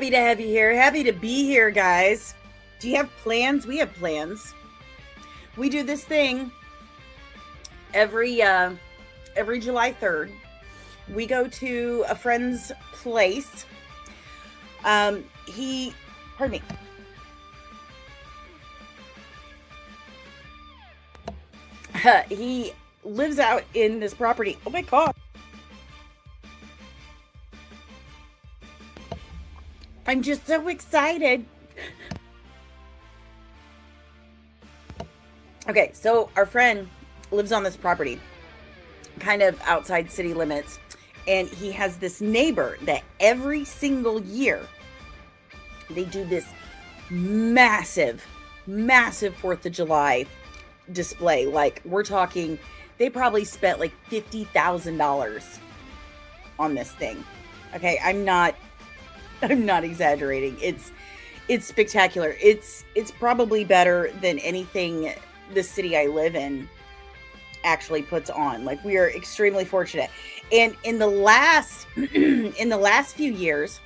happy to have you here. Happy to be here, guys. Do you have plans? We have plans. We do this thing every July 3rd. We go to a friend's place. Pardon me. He lives out in this property. Oh my God. I'm just so excited. Okay, so our friend lives on this property, kind of outside city limits, and he has this neighbor that every single year they do this massive 4th of July display. Like, we're talking, they probably spent like $50,000 on this thing. Okay, I'm not exaggerating. It's spectacular. It's probably better than anything the city I live in actually puts on. Like, we are extremely fortunate. And in the last few years,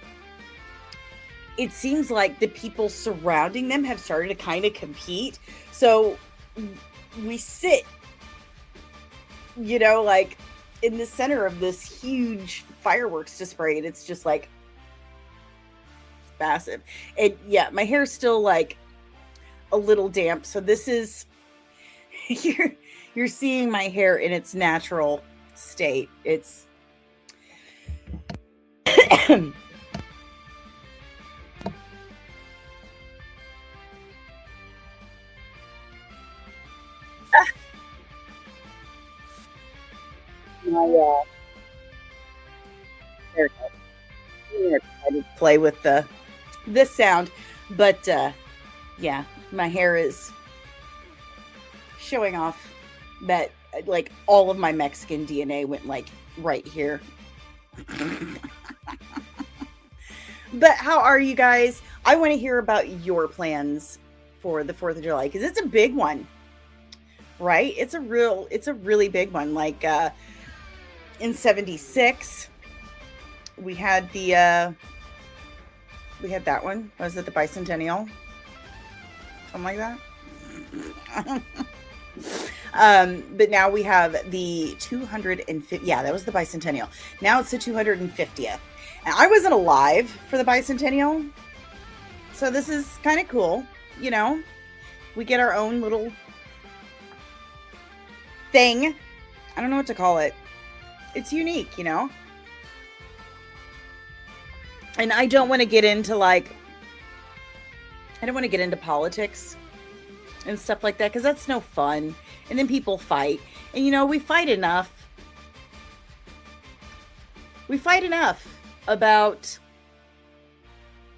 it seems like the people surrounding them have started to kind of compete. So we sit, like in the center of this huge fireworks display, and it's just like massive. And yeah, my hair's still like a little damp, so this is you're seeing my hair in its natural state. It's my there it goes. I did play with this sound, but yeah, my hair is showing off that like all of my Mexican DNA went like right here. But how are you guys? I want to hear about your plans for the 4th of July, because it's a big one, right? It's a really big one. Like in 76 we had that one. Was it the bicentennial? Something like that. But now we have the 250. Yeah, that was the bicentennial. Now it's the 250th. And I wasn't alive for the bicentennial, so this is kind of cool. We get our own little thing. I don't know what to call it. It's unique, And I don't want to get into politics and stuff like that, because that's no fun. And then people fight. And we fight enough. We fight enough about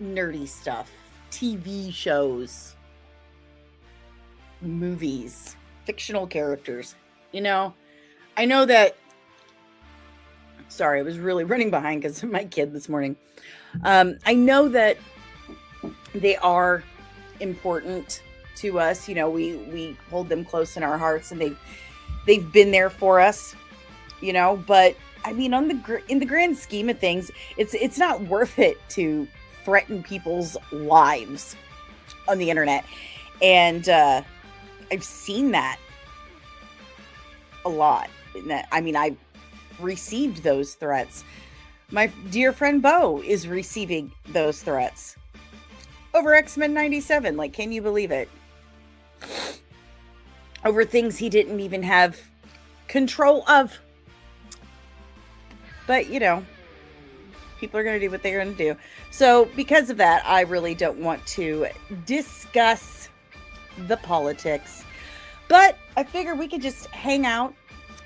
nerdy stuff, TV shows, movies, fictional characters. I know that. Sorry, I was really running behind because of my kid this morning. I know that they are important to us. We hold them close in our hearts, and they've been there for us. But I mean, in the grand scheme of things, it's not worth it to threaten people's lives on the internet. And I've seen that a lot. I mean, I've received those threats. My dear friend Bo is receiving those threats over X-Men 97. Like, can you believe it? Over things he didn't even have control of. But, people are going to do what they're going to do. So because of that, I really don't want to discuss the politics. But I figured we could just hang out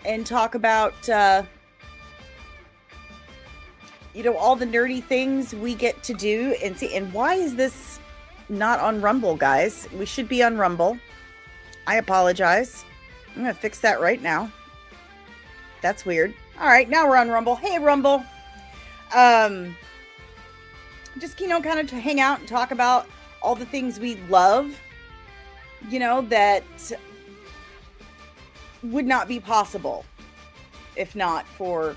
and talk about, all the nerdy things we get to do and see. And why is this not on Rumble, guys? We should be on Rumble. I apologize. I'm going to fix that right now. That's weird. All right, now we're on Rumble. Hey, Rumble. Just, kind of to hang out and talk about all the things we love, that would not be possible if not for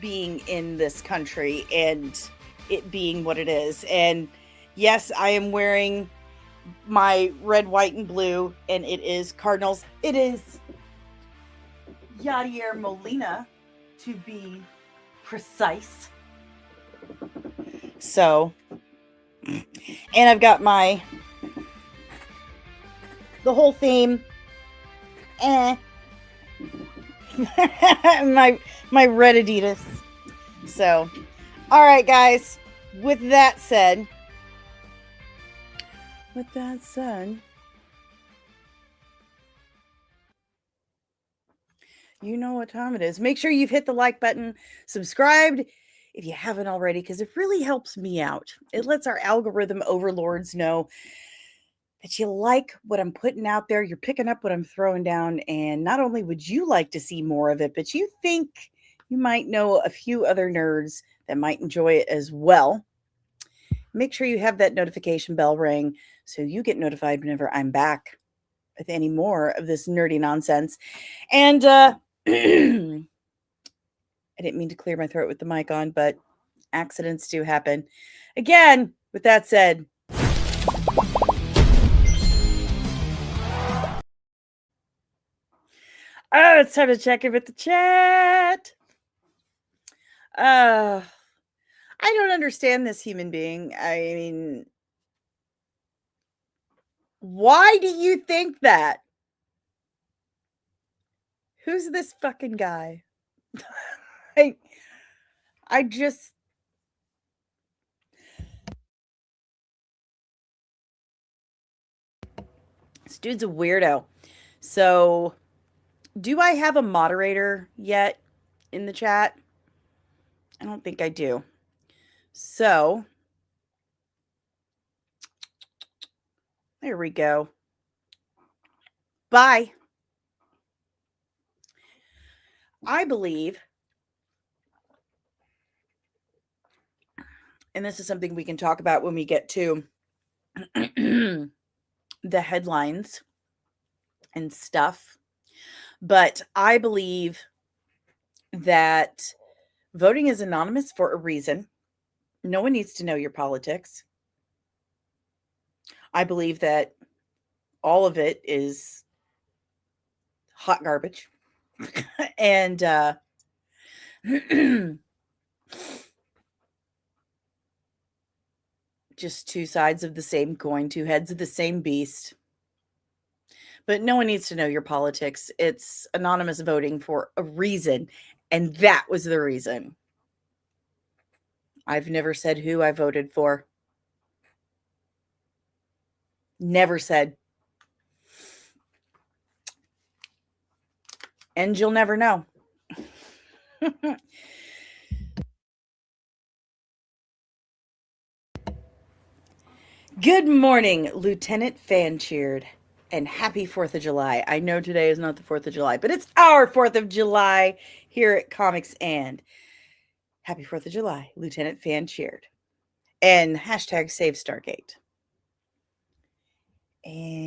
being in this country and it being what it is. And Yes, I am wearing my red, white, and blue, and it is Cardinals. It is Yadier Molina, to be precise. So, and I've got the whole theme. my red Adidas. So, all right, guys. With that said, you know what time it is. Make sure you've hit the like button, subscribed if you haven't already, because it really helps me out. It lets our algorithm overlords know that you like what I'm putting out there. You're picking up what I'm throwing down. And not only would you like to see more of it, but you think you might know a few other nerds that might enjoy it as well. Make sure you have that notification bell ring so you get notified whenever I'm back with any more of this nerdy nonsense. And I didn't mean to clear my throat with the mic on, but accidents do happen. Again, with that said, it's time to check in with the chat. I don't understand this human being. I mean, why do you think that? Who's this fucking guy? I just... This dude's a weirdo. So, do I have a moderator yet in the chat? I don't think I do. So, there we go. Bye. I believe, and this is something we can talk about when we get to the headlines and stuff, but I believe that voting is anonymous for a reason. No one needs to know your politics. I believe that all of it is hot garbage. And just two sides of the same coin, two heads of the same beast. But no one needs to know your politics. It's anonymous voting for a reason, and that was the reason. I've never said who I voted for. Never said. And you'll never know. Good morning, Lieutenant Fancheered, and happy 4th of July. I know today is not the 4th of July, but it's our 4th of July here at Comics and. Happy 4th of July, Lieutenant Fancheered. And hashtag Save Stargate. And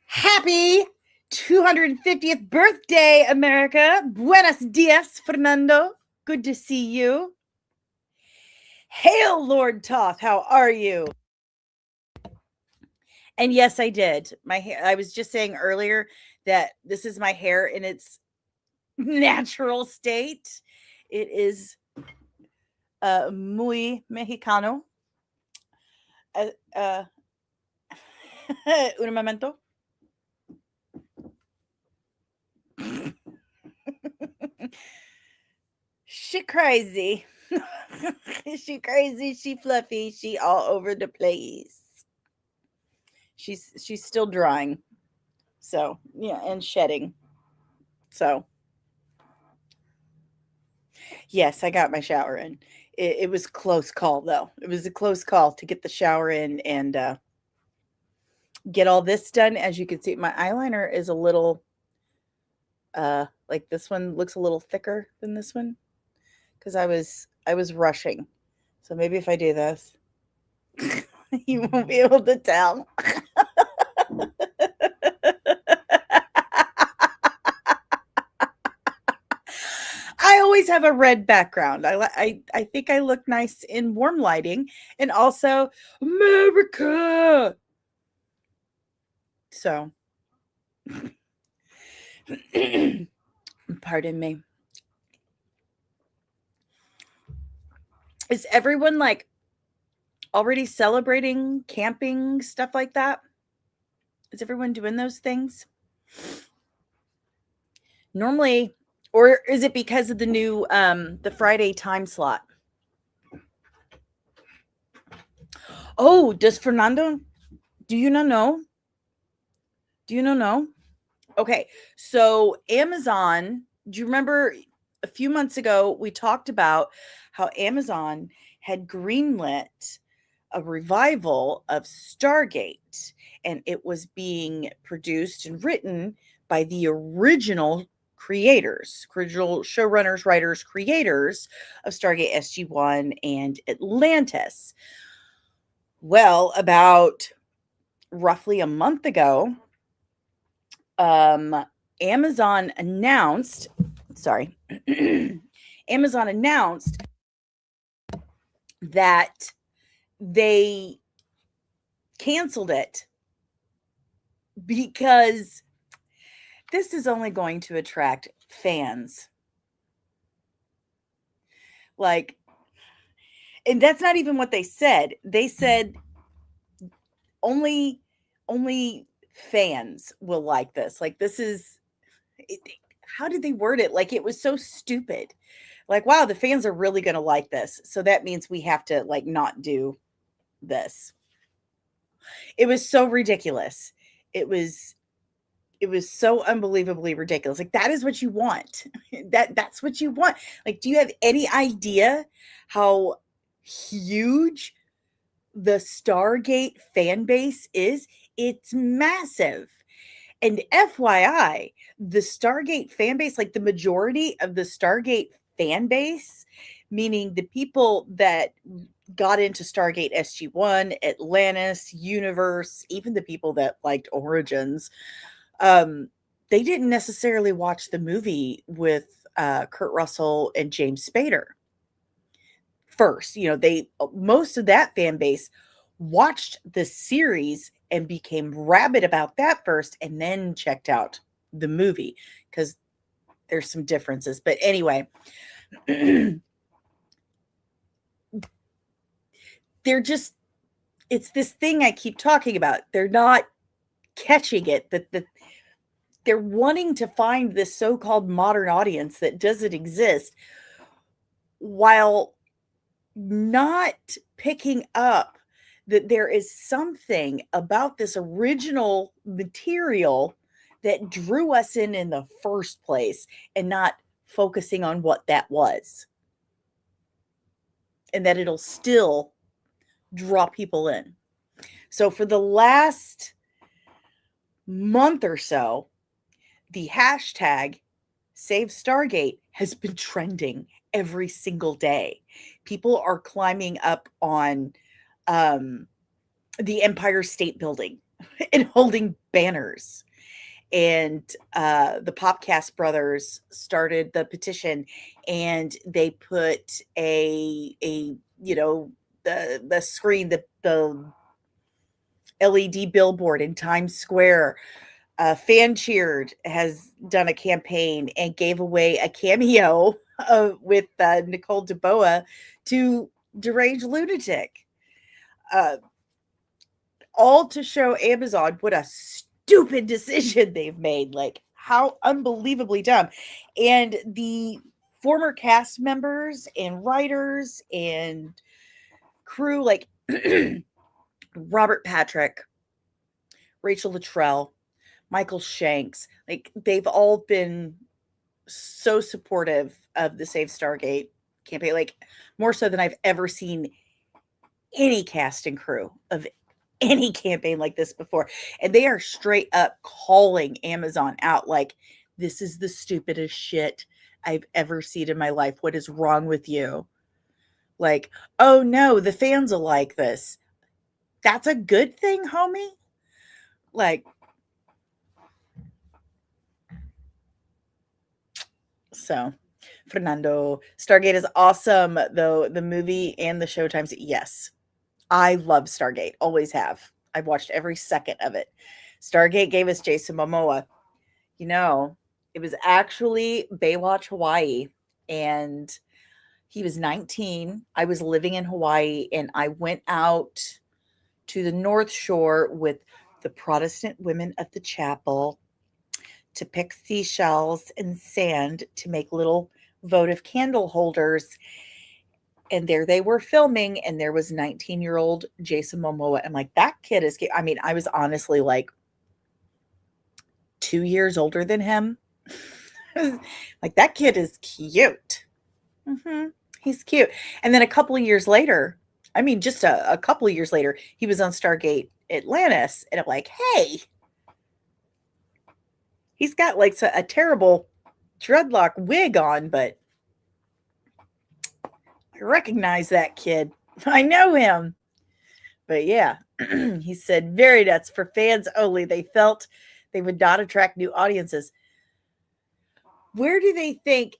happy 250th birthday, America. Buenos dias, Fernando. Good to see you. Hail, Lord Toth. How are you? And yes, I did. My hair. I was just saying earlier that this is my hair in its natural state. It is muy mexicano. Un momento. She crazy. She crazy. She fluffy. She all over the place. She's still drying. So, yeah, and shedding. So, yes, I got my shower in. It was a close call, though. It was a close call to get the shower in and get all this done. As you can see, my eyeliner is a little, like this one looks a little thicker than this one because I was rushing. So maybe if I do this, you won't be able to tell. I always have a red background. I think I look nice in warm lighting, and also America. So, pardon me. Is everyone like already celebrating camping, stuff like that? Is everyone doing those things? Normally, or is it because of the new the Friday time slot? Oh, does Fernando, do you not know? Do you not know? Okay. So Amazon, do you remember a few months ago we talked about how Amazon had greenlit a revival of Stargate, and it was being produced and written by the original creators, original showrunners, writers, creators of Stargate SG-1 and Atlantis. Well, about roughly a month ago, Amazon announced, sorry, Amazon announced that they canceled it because this is only going to attract fans. Like, and that's not even what they said. They said only fans will like this. Like, this is how did they word it? Like, it was so stupid. Like, wow, the fans are really going to like this. So that means we have to like not do this. It was so ridiculous. It was so unbelievably ridiculous. Like, that is what you want. That's what you want. Like, do you have any idea how huge the Stargate fan base is? It's massive. And FYI, the Stargate fan base, like the majority of the Stargate fan base, meaning the people that got into Stargate SG-1, Atlantis, Universe, even the people that liked Origins, they didn't necessarily watch the movie with Kurt Russell and James Spader first. You know, they most of that fan base watched the series and became rabid about that first, and then checked out the movie because there's some differences. But anyway, they're just, it's this thing I keep talking about. They're not catching it, that they're wanting to find this so-called modern audience that doesn't exist, while not picking up that there is something about this original material that drew us in the first place, and not focusing on what that was, and that it'll still draw people in. So for the last month or so, the hashtag Save Stargate has been trending every single day. People are climbing up on the Empire State Building and holding banners. And the Popcast brothers started the petition, and they put a you know, the screen, the LED billboard in Times Square. Fan Cheered has done a campaign and gave away a cameo with Nicole DeBoa to Deranged Lunatic. All to show Amazon what a stupid decision they've made. Like, how unbelievably dumb. And the former cast members and writers and crew, like Robert Patrick, Rachel Luttrell, Michael Shanks, like, they've all been so supportive of the Save Stargate campaign, like more so than I've ever seen any cast and crew of any campaign like this before. And they are straight up calling Amazon out, like, this is the stupidest shit I've ever seen in my life. What is wrong with you? Like, oh no, the fans will like this. That's a good thing, homie. Like, so Fernando. Stargate is awesome, though. The movie and the showtimes, yes. I love Stargate. Always have. I've watched every second of it. Stargate gave us Jason Momoa. You know, it was actually Baywatch Hawaii, and he was 19. I was living in Hawaii, and I went out to the North Shore with the Protestant women of the chapel to pick seashells and sand to make little votive candle holders. And there they were filming, and there was 19-year-old Jason Momoa. I'm like, that kid is, I mean, I was honestly like 2 years older than him. Like, that kid is cute. He's cute. And then a couple of years later, I mean, just a couple of years later, he was on Stargate Atlantis. And I'm like, hey, he's got like a terrible dreadlock wig on, but I recognize that kid. I know him. But yeah, he said, very nuts for fans only. They felt they would not attract new audiences. Where do they think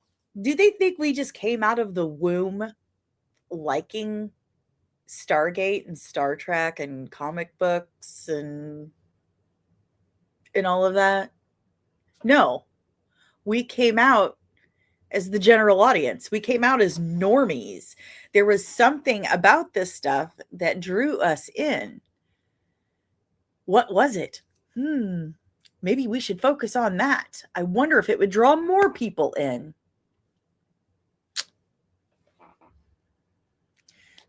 we just came out of the womb liking Stargate and Star Trek and comic books and all of that? No. We came out as the general audience. We came out as normies. There was something about this stuff that drew us in. What was it? Maybe we should focus on that. I wonder if it would draw more people in.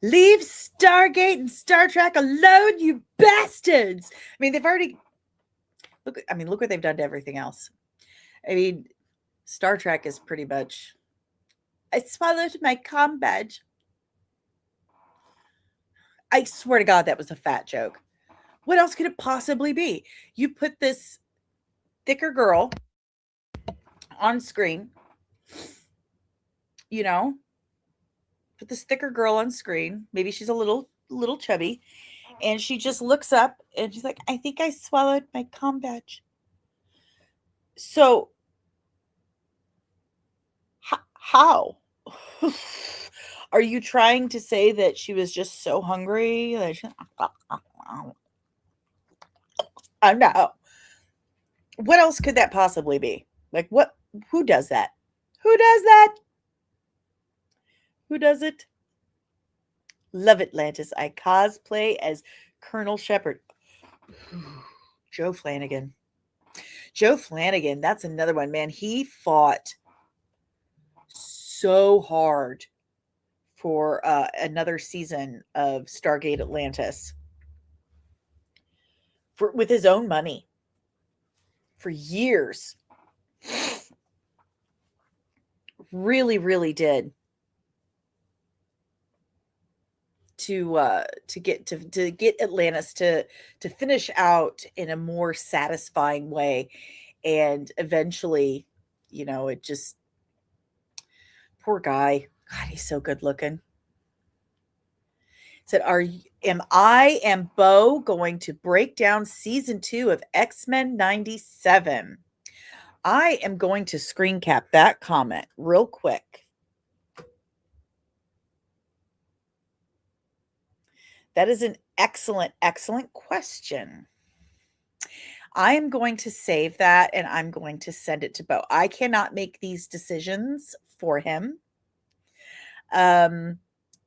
Leave Stargate and Star Trek alone, you bastards. I mean, they've already look what they've done to everything else. I mean, Star Trek is pretty much, I swallowed my comm badge. I swear to God, that was a fat joke. What else could it possibly be? You put this thicker girl on screen, put this thicker girl on screen. Maybe she's a little chubby, and she just looks up and she's like, I think I swallowed my comm badge. So how? Are you trying to say that she was just so hungry? I know. What else could that possibly be? Like, what? Who does that? Who does that? Who does it? Love Atlantis. I cosplay as Colonel Shepard. Joe Flanagan. Joe Flanagan, that's another one, man. He fought so hard for another season of Stargate Atlantis with his own money for years. Really, really did to get Atlantis to finish out in a more satisfying way, and eventually, it just, poor guy. God, he's so good looking. Said, am Bo going to break down season 2 of X-Men 97? I am going to screen cap that comment real quick. That is an excellent, excellent question. I am going to save that and I'm going to send it to Bo. I cannot make these decisions for him.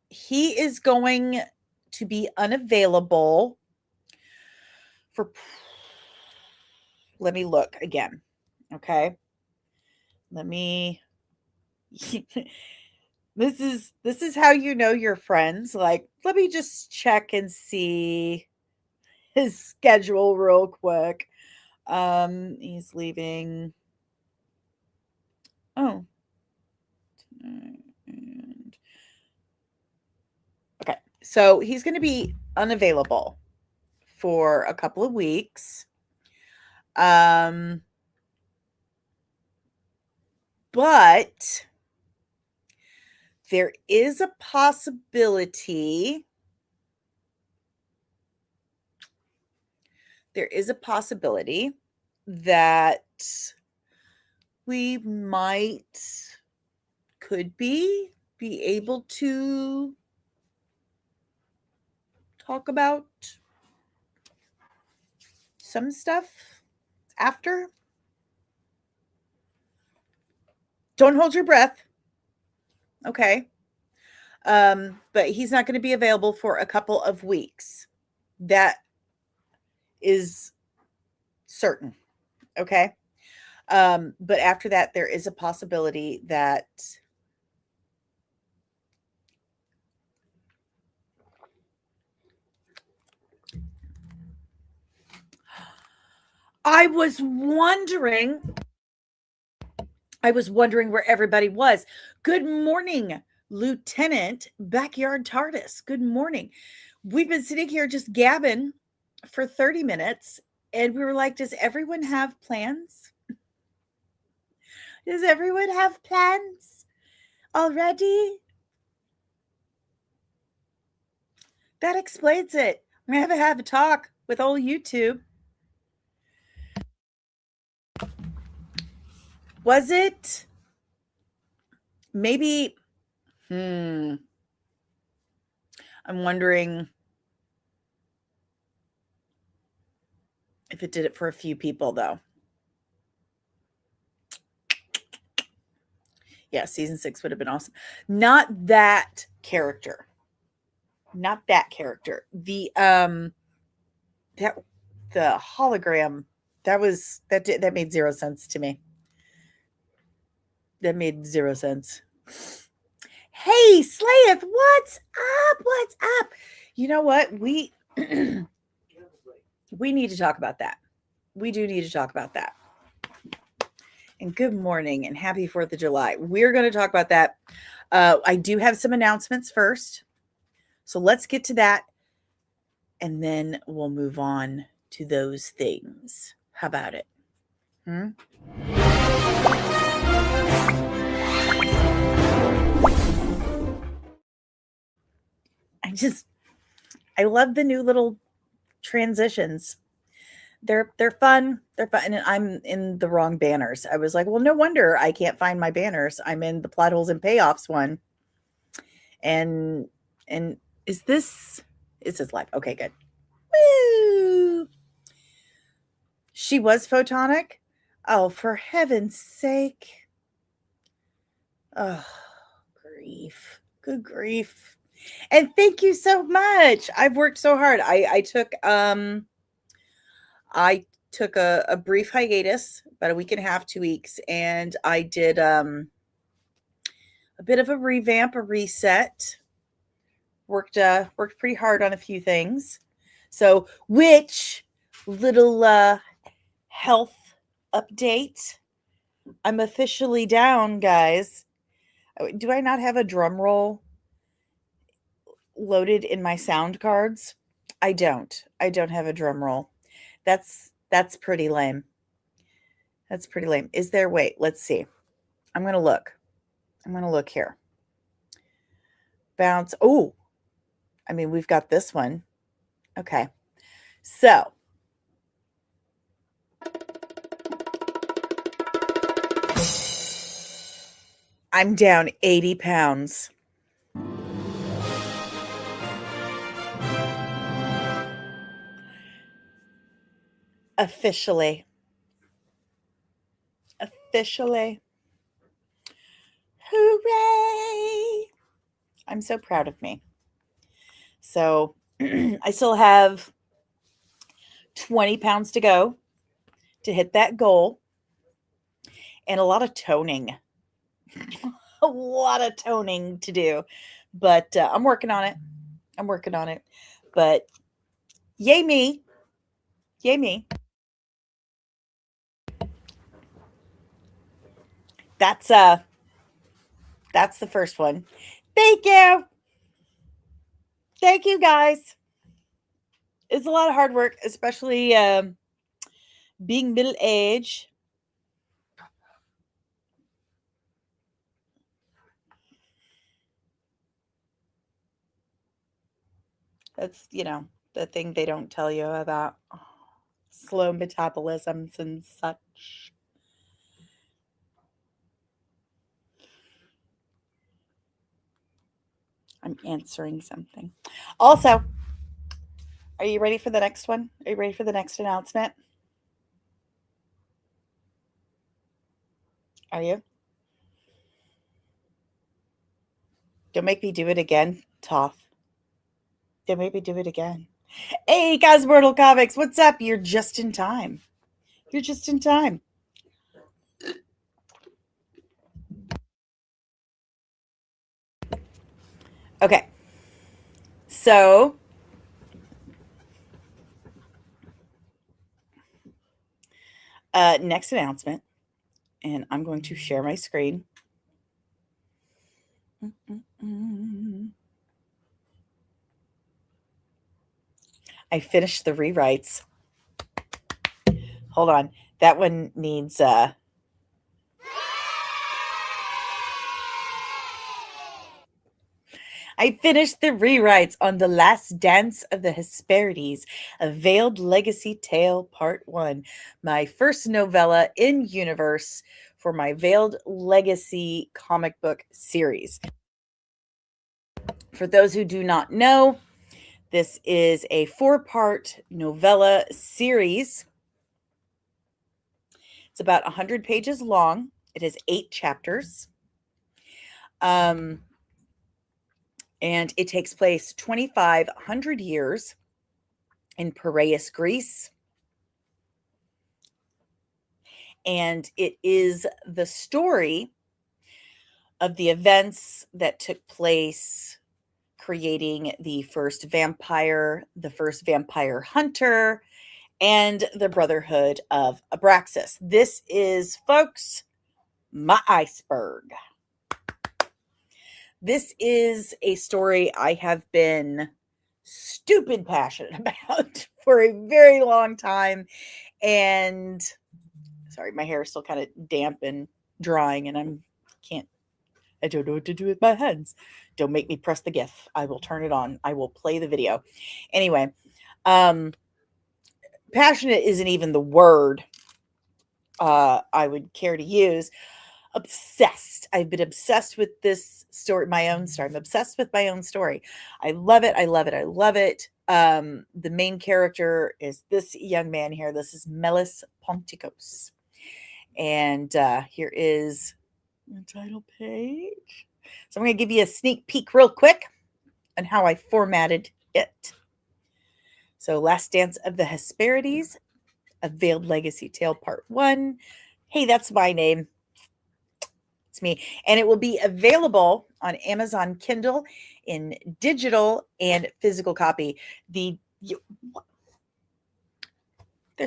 He is going to be unavailable for, let me look again. Okay. Let me, this is how you know you're friends. Like, let me just check and see his schedule real quick. He's leaving. Oh. Okay. So he's going to be unavailable for a couple of weeks. But there is a possibility. There is a possibility that we might could be able to talk about some stuff after. Don't hold your breath. Okay. But he's not going to be available for a couple of weeks. That is certain. Okay. But after that, there is a possibility that I was wondering where everybody was. Good morning, Lieutenant Backyard TARDIS. Good morning. We've been sitting here just gabbing for 30 minutes, and we were like, does everyone have plans? Does everyone have plans already? That explains it. I'm going to have a talk with old YouTube. Was it maybe? I'm wondering if it did it for a few people, though. Yeah, season 6 would have been awesome. Not that character. Not that character. The hologram, that made zero sense to me. That made zero sense. Hey, Slayeth, what's up? What's up? You know what? We need to talk about that. We do need to talk about that. And good morning and happy 4th of July. We're going to talk about that. I do have some announcements first. So let's get to that. And then we'll move on to those things. How about it? I love the new little transitions. They're fun. They're fun. And I'm in the wrong banners. I was like, well, no wonder I can't find my banners. I'm in the plot holes and payoffs one. And is this live? Okay, good. Woo! She was photonic? Oh, for heaven's sake. Oh, grief. Good grief. And thank you so much. I've worked so hard. I took a brief hiatus, about a week and a half, 2 weeks, and I did a bit of a revamp, a reset. Worked pretty hard on a few things. So, which little health update? I'm officially down, guys. Do I not have a drum roll loaded in my sound cards? I don't have a drum roll. That's pretty lame. That's pretty lame. Is there? Wait, let's see. I'm going to look here. Bounce. Oh, I mean, we've got this one. Okay. So I'm down 80 pounds. Officially. Hooray! I'm so proud of me. So I still have 20 pounds to go to hit that goal, and a lot of toning. A lot of toning to do. But I'm working on it. But yay me. That's the first one. Thank you guys. It's a lot of hard work, especially being middle-aged. That's, the thing they don't tell you about slow metabolisms and such. I'm answering something. Also, are you ready for the next one? Are you ready for the next announcement? Are you? Don't make me do it again, Toph. Don't make me do it again. Hey, Cosmortal Comics, what's up? You're just in time. You're just in time. Okay. So, next announcement, and I'm going to share my screen. I finished the rewrites. Hold on. That one needs I finished the rewrites on The Last Dance of the Hesperides, A Veiled Legacy Tale Part 1, my first novella in universe for my Veiled Legacy comic book series. For those who do not know, this is a 4-part novella series. It's about 100 pages long. It has 8 chapters. And it takes place 2,500 years in Piraeus, Greece. And it is the story of the events that took place creating the first vampire, the first vampire hunter, and the Brotherhood of Abraxas. This is, folks, my iceberg. This is a story I have been stupid passionate about for a very long time. And sorry, my hair is still kind of damp and drying, and I don't know what to do with my hands. Don't make me press the GIF. I will turn it on. I will play the video. Anyway, passionate isn't even the word I would care to use. Obsessed. I've been obsessed with this story, my own story. I'm obsessed with my own story. I love it. I love it. I love it. The main character is this young man here. This is Melis Ponticos. And here is the title page. So I'm going to give you a sneak peek real quick on how I formatted it. So Last Dance of the Hesperides, A Veiled Legacy Tale Part 1. Hey, that's my name. It's me. And it will be available on Amazon Kindle in digital and physical copy. There's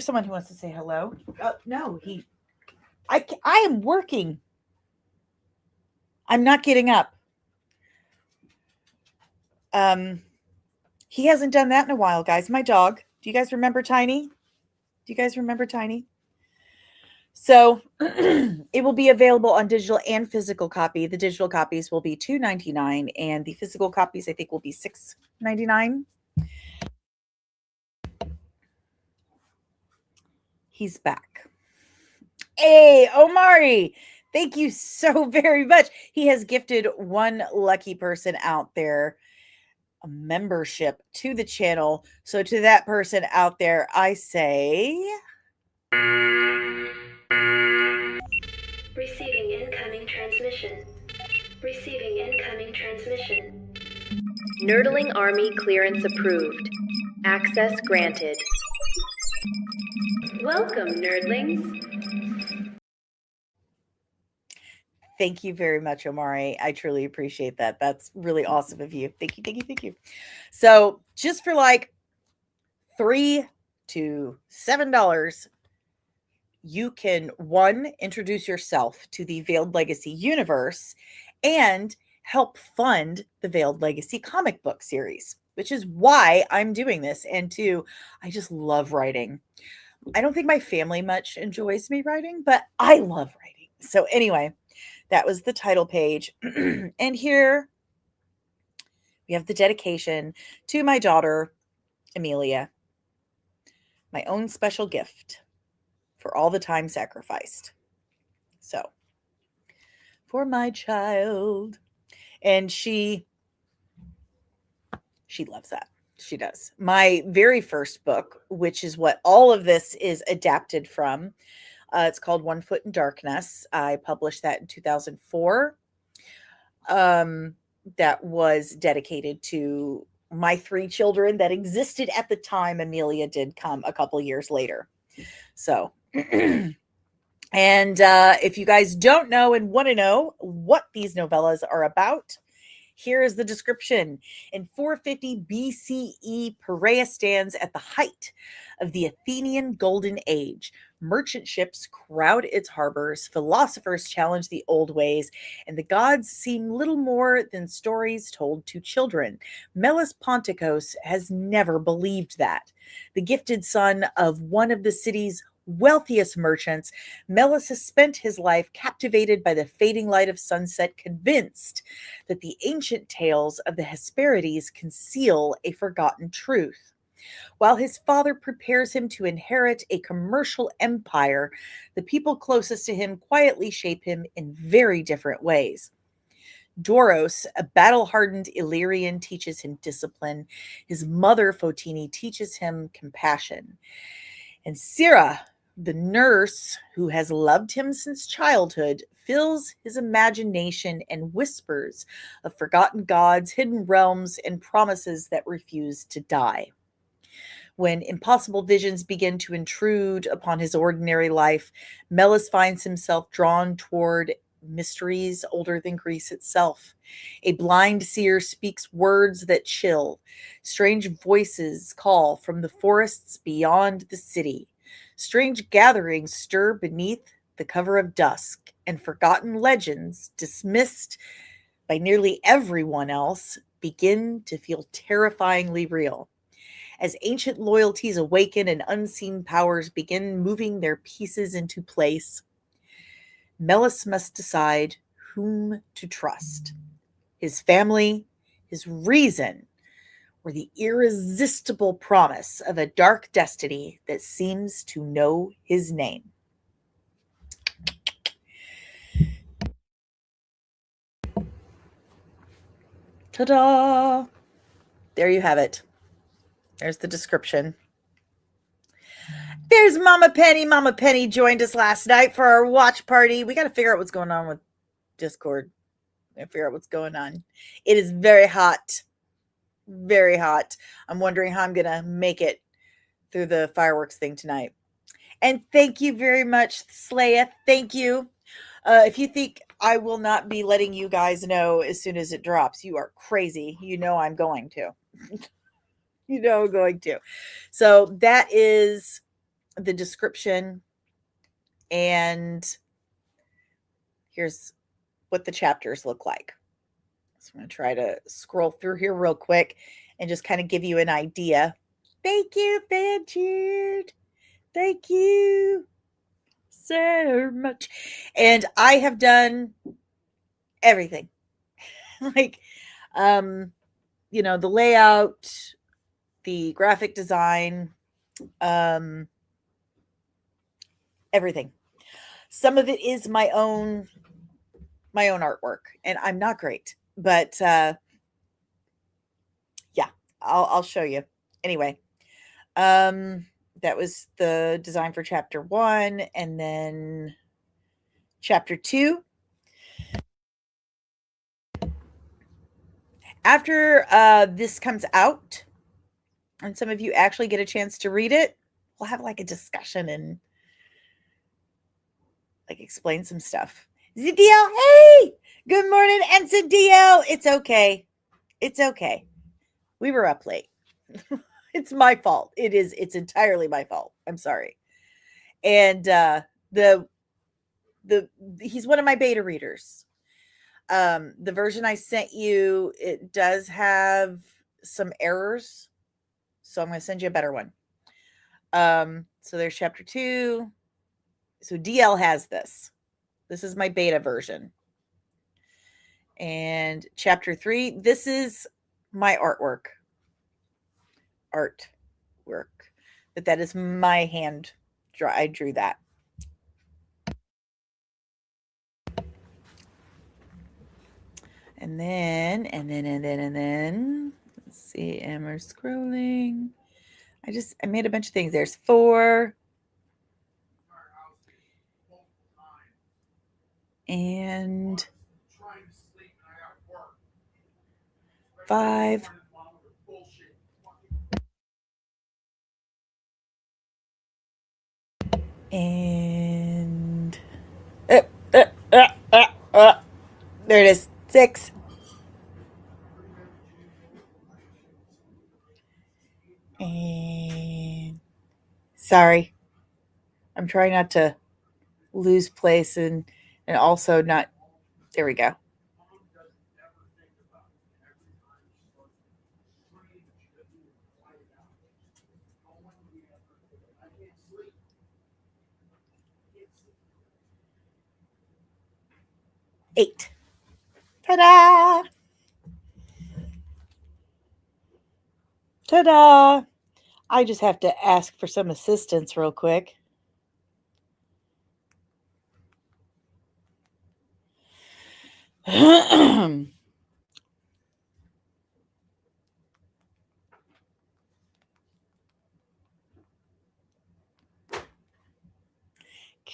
someone who wants to say hello. No, I am working. I'm not getting up. He hasn't done that in a while, guys. My dog. Do you guys remember Tiny? Do you guys remember Tiny? So it will be available on digital and physical copy. The digital copies will be $2.99, and the physical copies, I think, will be $6.99. He's back. Hey, Omari. Thank you so very much. He has gifted one lucky person out there a membership to the channel. So to that person out there, I say... Receiving incoming transmission. Receiving incoming transmission. Nerdling Army clearance approved. Access granted. Welcome, Nerdlings. Thank you very much, Omari. I truly appreciate that. That's really awesome of you. Thank you, thank you, thank you. So just for like $3 to $7, you can, one, introduce yourself to the Veiled Legacy universe and help fund the Veiled Legacy comic book series, which is why I'm doing this. And two, I just love writing. I don't think my family much enjoys me writing, but I love writing. So anyway, that was the title page. And here we have the dedication to my daughter, Amelia, my own special gift for all the time sacrificed. So, for my child. And she She loves that. She does. My very first book, which is what all of this is adapted from, it's called One Foot in Darkness. I published that in 2004. Um, that was dedicated to my three children that existed at the time Amelia did come a couple years later. So, and if you guys don't know and want to know what these novellas are about, here is the description. In 450 BCE, Perea stands at the height of the Athenian Golden Age. Merchant ships crowd its harbors, philosophers challenge the old ways, and the gods seem little more than stories told to children. Melis Ponticos has never believed that. The gifted son of one of the city's wealthiest merchants, Melis has spent his life captivated by the fading light of sunset, convinced that the ancient tales of the Hesperides conceal a forgotten truth. While his father prepares him to inherit a commercial empire, the people closest to him quietly shape him in very different ways. Doros, a battle-hardened Illyrian, teaches him discipline. His mother, Fotini, teaches him compassion. And Syrah, the nurse who has loved him since childhood, fills his imagination and whispers of forgotten gods, hidden realms, and promises that refuse to die. When impossible visions begin to intrude upon his ordinary life, Melis finds himself drawn toward mysteries older than Greece itself. A blind seer speaks words that chill. Strange voices call from the forests beyond the city. Strange gatherings stir beneath the cover of dusk, and forgotten legends, dismissed by nearly everyone else, begin to feel terrifyingly real. As ancient loyalties awaken and unseen powers begin moving their pieces into place, Melis must decide whom to trust: his family, his reason, or the irresistible promise of a dark destiny that seems to know his name. Ta-da! There you have it. There's the description. There's Mama Penny. Mama Penny joined us last night for our watch party. We got to figure out what's going on with Discord. Figure out what's going on. It is very hot. Very hot. I'm wondering how I'm going to make it through the fireworks thing tonight. And thank you very much, Slaya. Thank you. If you think I will not be letting you guys know as soon as it drops, you are crazy. You know I'm going to. You know I'm going to. So that is the description. And here's what the chapters look like. So I'm going to try to scroll through here real quick and just kind of give you an idea. Thank you, Fanchard. Thank you so much. And I have done everything. Like, you know, the layout, the graphic design, everything. Some of it is my own artwork, and I'm not great, but yeah, I'll show you. Anyway, that was the design for chapter 1, and then chapter 2. After this comes out, and some of you actually get a chance to read it, we'll have like a discussion and like explain some stuff. ZDL, hey, good morning, Ensign DL. It's okay. It's okay. We were up late. It's my fault. It's entirely my fault. I'm sorry. And he's one of my beta readers. The version I sent you, it does have some errors, so I'm going to send you a better one. So there's chapter 2. So DL has this. This is my beta version. And chapter 3, this is my artwork. But that is my hand draw. I drew that. And then let's see, and we're scrolling. I made a bunch of things. There's 4. And 5. And there it is. 6. And sorry, I'm trying not to lose place and also not. There we go. Eight. Ta-da! Ta-da! I just have to ask for some assistance real quick.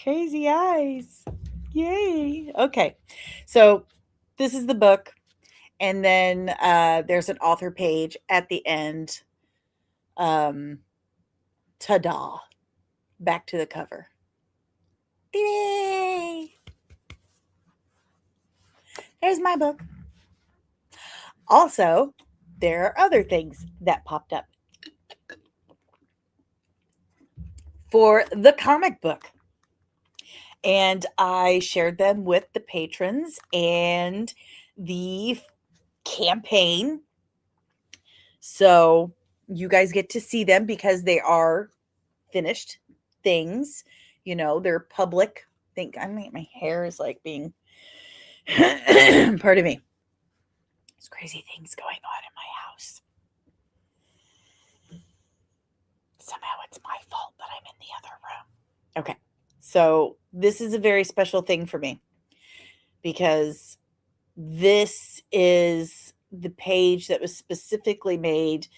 Crazy eyes. Yay. Okay. So this is the book. And then there's an author page at the end. Ta-da. Back to the cover. Yay. There's my book. Also, there are other things that popped up for the comic book. And I shared them with the patrons and the campaign. So you guys get to see them because they are finished things. You know, they're public. I mean, my hair is like being, pardon me. There's crazy things going on in my house. Somehow it's my fault that I'm in the other room. Okay. So this is a very special thing for me because this is the page that was specifically made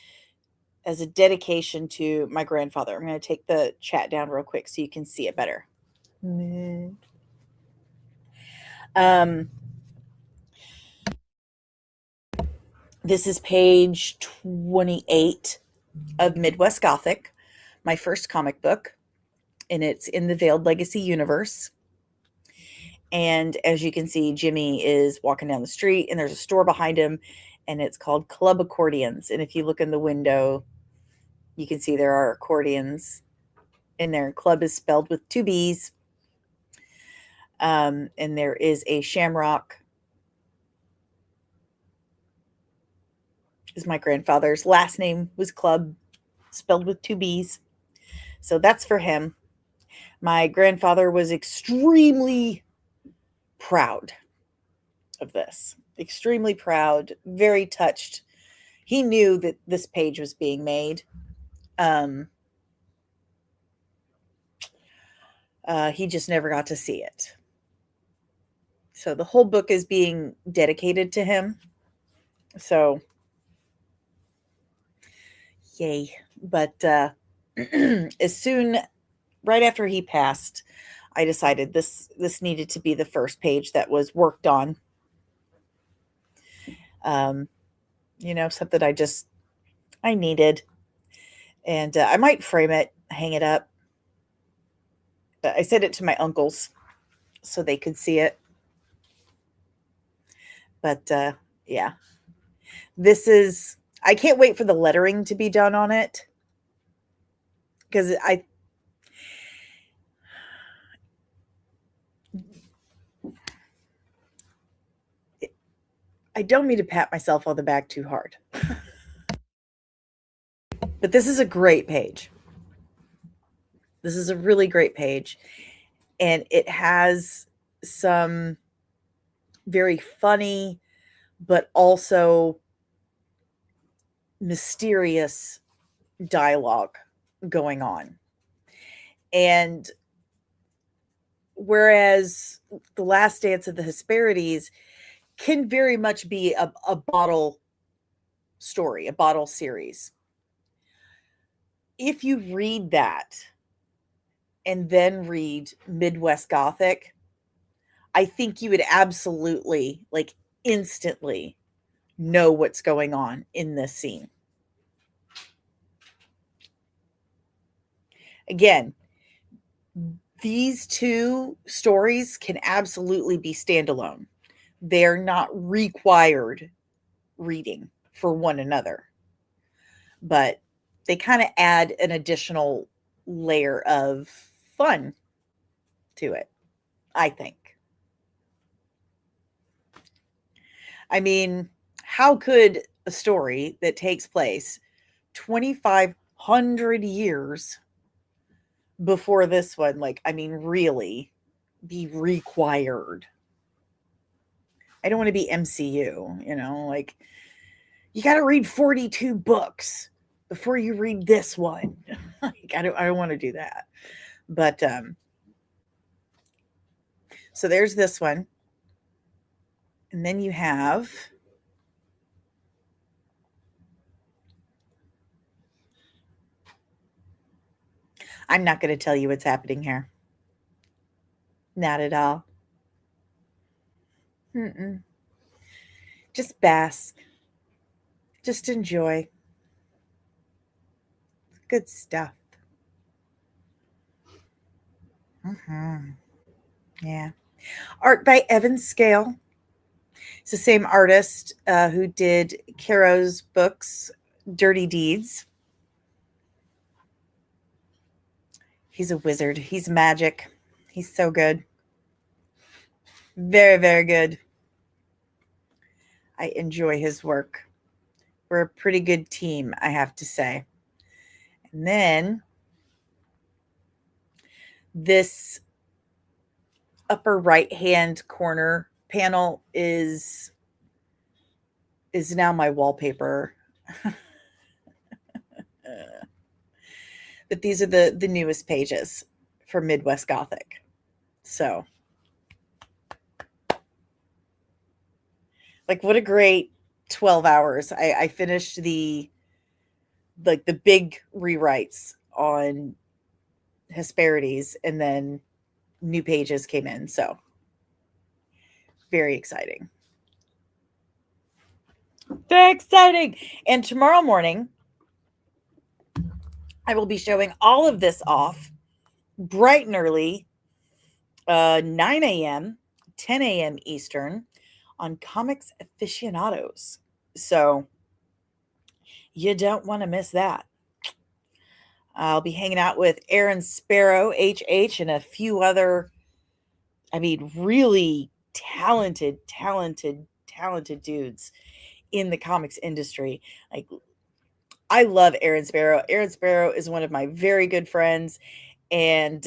as a dedication to my grandfather. I'm going to take the chat down real quick so you can see it better. This is page 28 of Midwest Gothic, my first comic book, and it's in the Veiled Legacy universe. And as you can see, Jimmy is walking down the street and there's a store behind him and it's called Club Accordions. And if you look in the window, you can see there are accordions in there. Club is spelled with 2 B's. And there is a shamrock. Is my grandfather's last name was Club, spelled with 2 B's. So that's for him. My grandfather was extremely proud of this. Extremely proud, very touched. He knew that this page was being made. He just never got to see it. So the whole book is being dedicated to him. So, yay. But right after he passed, I decided this needed to be the first page that was worked on. Something I needed. And I might frame it, hang it up. I sent it to my uncles so they could see it. But yeah, I can't wait for the lettering to be done on it. Because I don't mean to pat myself on the back too hard. But this is a great page. This is a really great page. And it has some very funny, but also mysterious dialogue going on. And whereas The Last Dance of the Hesperides can very much be a bottle story, a bottle series. If you read that and then read Midwest Gothic, I think you would absolutely, like, instantly know what's going on in this scene. Again, these two stories can absolutely be standalone. They're not required reading for one another, but they kind of add an additional layer of fun to it, I think. I mean, how could a story that takes place 2,500 years before this one, like, I mean, really be required? I don't want to be MCU, like, you got to read 42 books before you read this one. Like, I don't want to do that. But so there's this one. And then you have I'm not going to tell you what's happening here. Not at all. Mm-mm. Just bask. Just enjoy. Good stuff. Yeah. Art by Evan Scale. It's the same artist who did Caro's books, Dirty Deeds. He's a wizard. He's magic. He's so good. Very, very good. I enjoy his work. We're a pretty good team, I have to say. And then this upper right hand corner panel is now my wallpaper. But these are the newest pages for Midwest Gothic. So, like, what a great 12 hours. I finished the big rewrites on Hesperides, and then new pages came in. So, very exciting. Very exciting. And tomorrow morning, I will be showing all of this off bright and early, 9 a.m., 10 a.m. Eastern, on Comics Aficionados. So you don't want to miss that. I'll be hanging out with Aaron Sparrow, HH, and a few other, really talented dudes in the comics industry. Like, I love Aaron Sparrow. Aaron Sparrow is one of my very good friends. And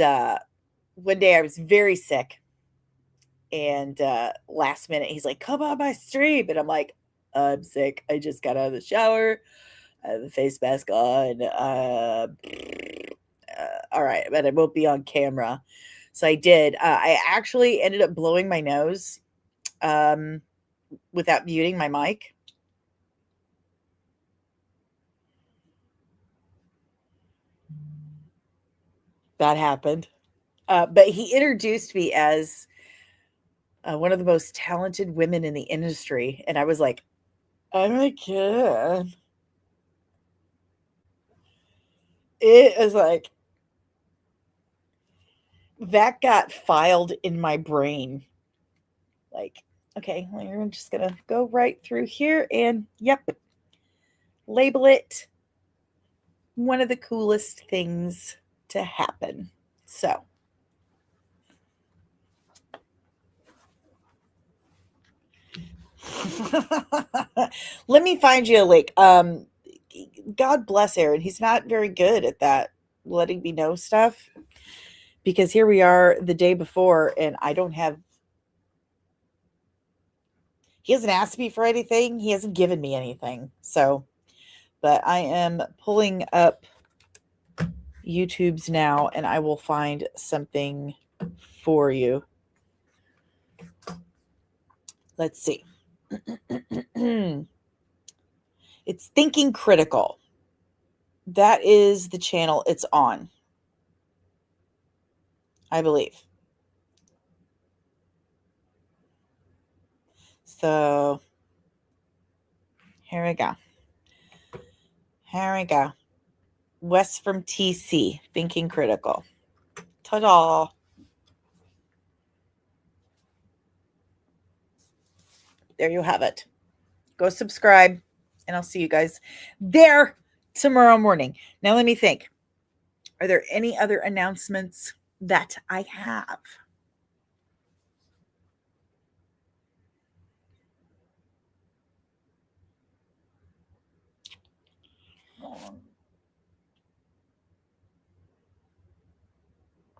one day I was very sick. And last minute, he's like, come on my stream. And I'm like, I'm sick. I just got out of the shower. I have a face mask on. All right, but I won't be on camera. So I did. I actually ended up blowing my nose without muting my mic. That happened. But he introduced me as one of the most talented women in the industry. And I was like, oh my God. It was like, that got filed in my brain. Like, okay, we're just going to go right through here and, yep, label it one of the coolest things to happen. So, let me find you a link. God bless Aaron. He's not very good at that, letting me know stuff, because here we are the day before and I don't have, he hasn't asked me for anything. He hasn't given me anything. So, but I am pulling up YouTube's now and I will find something for you. Let's see. It's Thinking Critical. That is the channel it's on, I believe. So here we go. Here we go. West from TC, Thinking Critical. Ta-da. There you have it. Go subscribe, and I'll see you guys there tomorrow morning. Now let me think. Are there any other announcements that I have?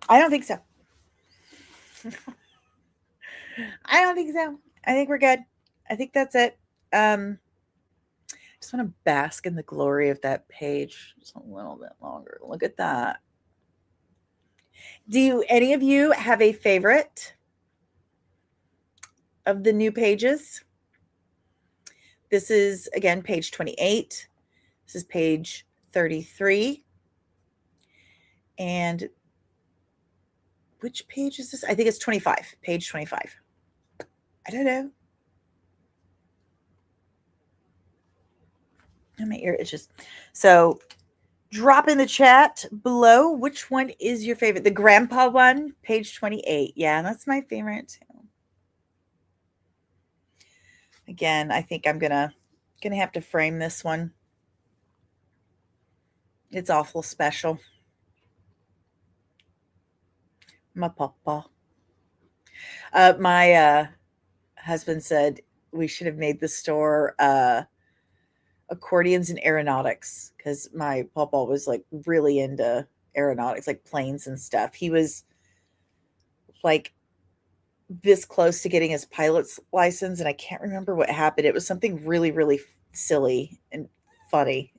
I don't think so. I don't think so. I think we're good. I think that's it. I just want to bask in the glory of that page just a little bit longer. Look at that. Do any of you have a favorite of the new pages? This is, again, page 28. This is page 33. And which page is this? I think it's 25, page 25. I don't know. Oh, my ear itches. So drop in the chat below which one is your favorite. The grandpa one, page 28. Yeah, that's my favorite too. Again, I think I'm gonna have to frame this one. It's awful special. My papa. My husband said we should have made the store accordions and aeronautics, because my papa was like really into aeronautics, like planes and stuff. He was like this close to getting his pilot's license, and I can't remember what happened. It was something really, really silly and funny.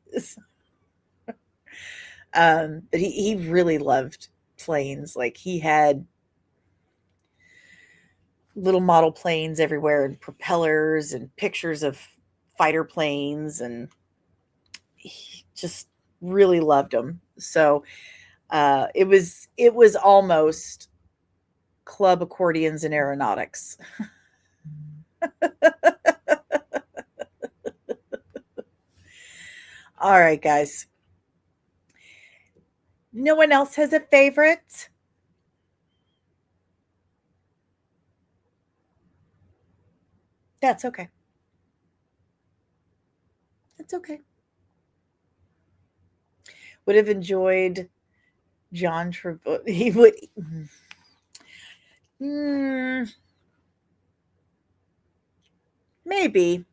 But he really loved planes. Like, he had little model planes everywhere and propellers and pictures of fighter planes, and he just really loved them. So it was almost club accordions and aeronautics. All right, guys. No one else has a favorite? That's okay. That's okay. Would have enjoyed John Travolta. He would. Maybe.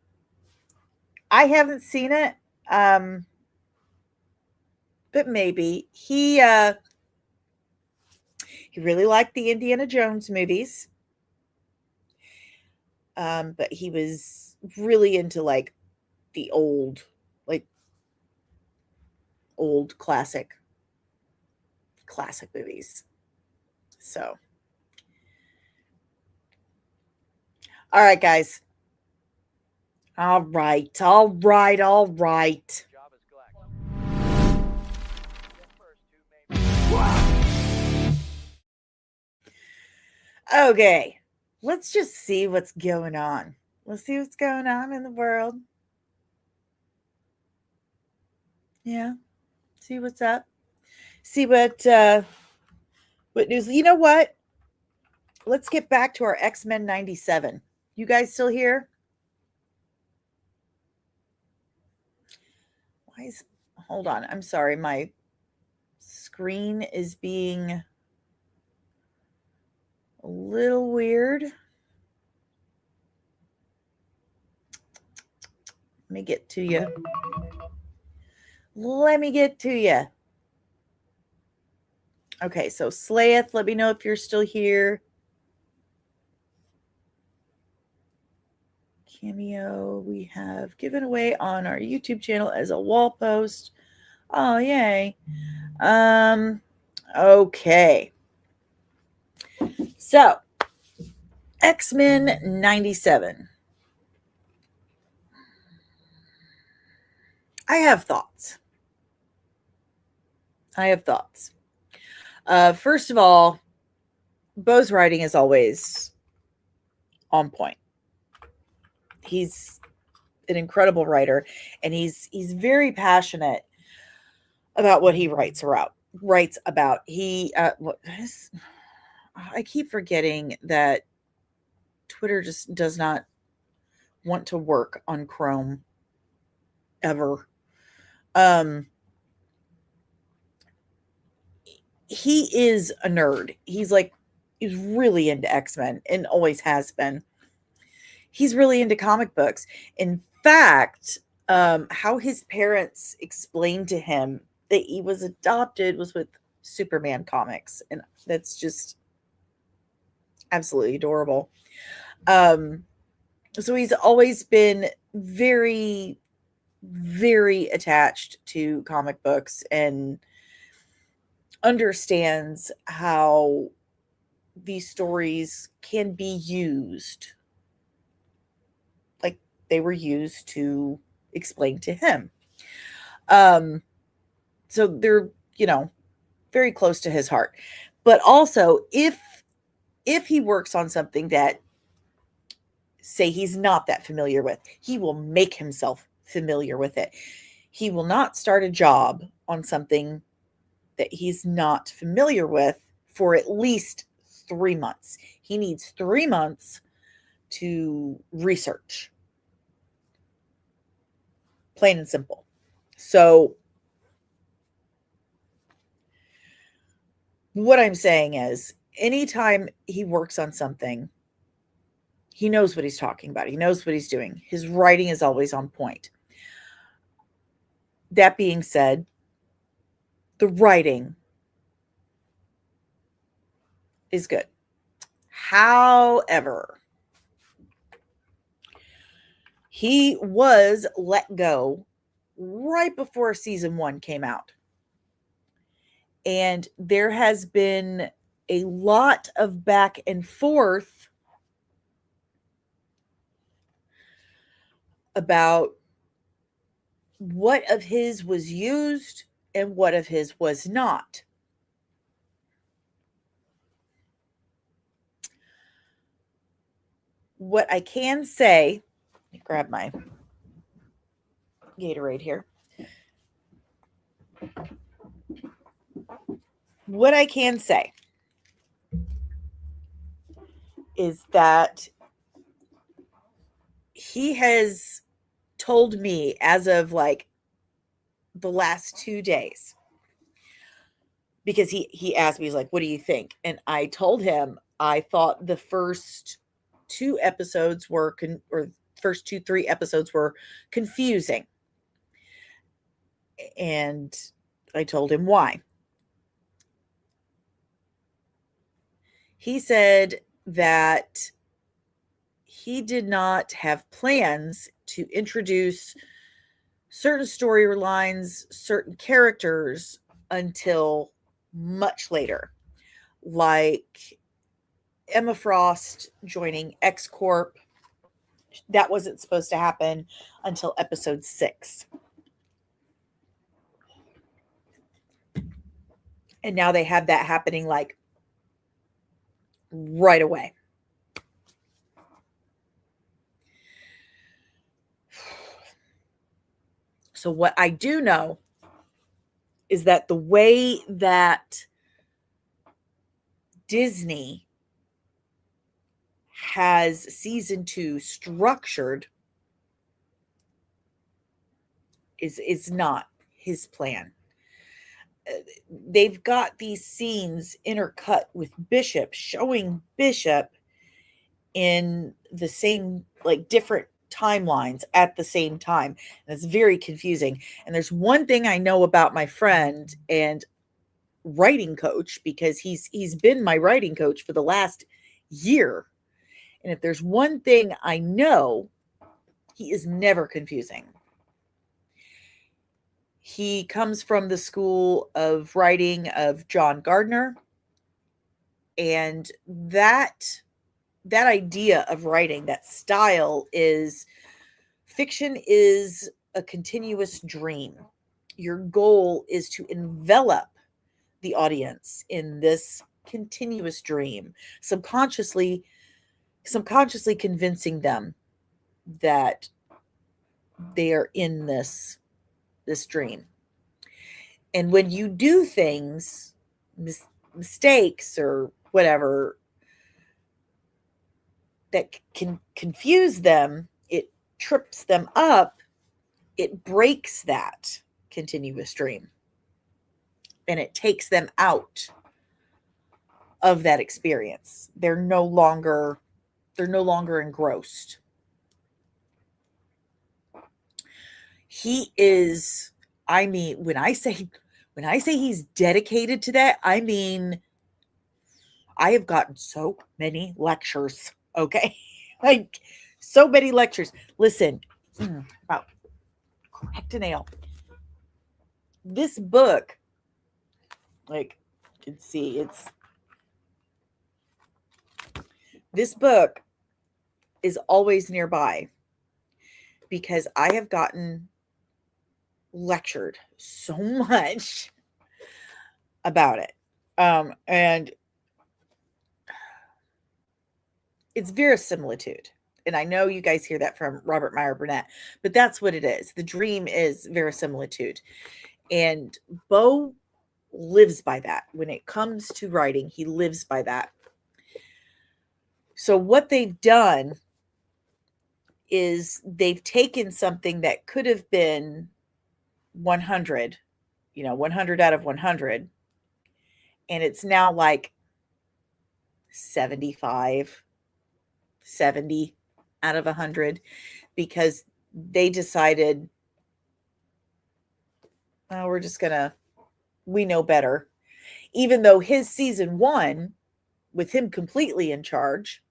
I haven't seen it. But maybe. He really liked the Indiana Jones movies. But he was really into like the old classic movies. So, all right, guys. All right. Okay. Let's just see what's going on. Let's see what's going on in the world. Yeah. See what's up. See what news. You know what? Let's get back to our X-Men 97. You guys still here? Hold on. I'm sorry. My screen is being a little weird. Let me get to you. Okay, so Slayeth, let me know if you're still here. Cameo, we have given away on our YouTube channel as a wall post. Oh, yay. Okay. So, X-Men 97. I have thoughts. First of all, Bo's writing is always on point. He's an incredible writer, and he's very passionate about what he writes about. I keep forgetting that Twitter just does not want to work on Chrome ever. He is a nerd. He's really into X-Men and always has been. He's really into comic books. In fact, how his parents explained to him that he was adopted was with Superman comics, and that's just absolutely adorable. So he's always been very, very attached to comic books and understands how these stories can be used like they were used to explain to him. So they're, very close to his heart. But also, if he works on something that, say, he's not that familiar with, he will make himself familiar with it. He will not start a job on something that he's not familiar with for at least 3 months. He needs 3 months to research. Plain and simple. So what I'm saying is, anytime he works on something, he knows what he's talking about. He knows what he's doing. His writing is always on point. That being said, the writing is good. However, he was let go right before season 1 came out. And there has been a lot of back and forth about what of his was used and what of his was not. What I can say, let me grab my Gatorade here. What I can say is that he has told me, as of the last 2 days, because he asked me, he's like, what do you think? And I told him I thought the first 2 episodes were first 2-3 episodes were confusing. And I told him why. He said that he did not have plans to introduce certain storylines, certain characters until much later, like Emma Frost joining X Corp. That wasn't supposed to happen until episode 6. And now they have that happening right away. So what I do know is that the way that Disney has season 2 structured is not his plan. They've got these scenes intercut with Bishop, showing Bishop in the same, different timelines at the same time. And it's very confusing. And there's one thing I know about my friend and writing coach, because he's been my writing coach for the last year. And if there's one thing I know, he is never confusing. He comes from the school of writing of John Gardner. And that idea of writing, that style, is fiction is a continuous dream. Your goal is to envelop the audience in this continuous dream, subconsciously convincing them that they are in this dream. And when you do things, mistakes or whatever, that can confuse them, it trips them up, it breaks that continuous dream, and it takes them out of that experience. They're no longer engrossed. He is, I mean, when I say he's dedicated to that, I mean, I have gotten so many lectures, okay? Like, so many lectures. Listen, about cracked a nail. This book, like, you can see, this book is always nearby because I have gotten lectured so much about it. And it's verisimilitude. And I know you guys hear that from Robert Meyer Burnett, but that's what it is. The dream is verisimilitude. And Bo lives by that. When it comes to writing, he lives by that. So what they've done is they've taken something that could have been 100, 100 out of 100, and it's now like 75, 70 out of 100, because they decided, oh, we know better. Even though his season 1, with him completely in charge,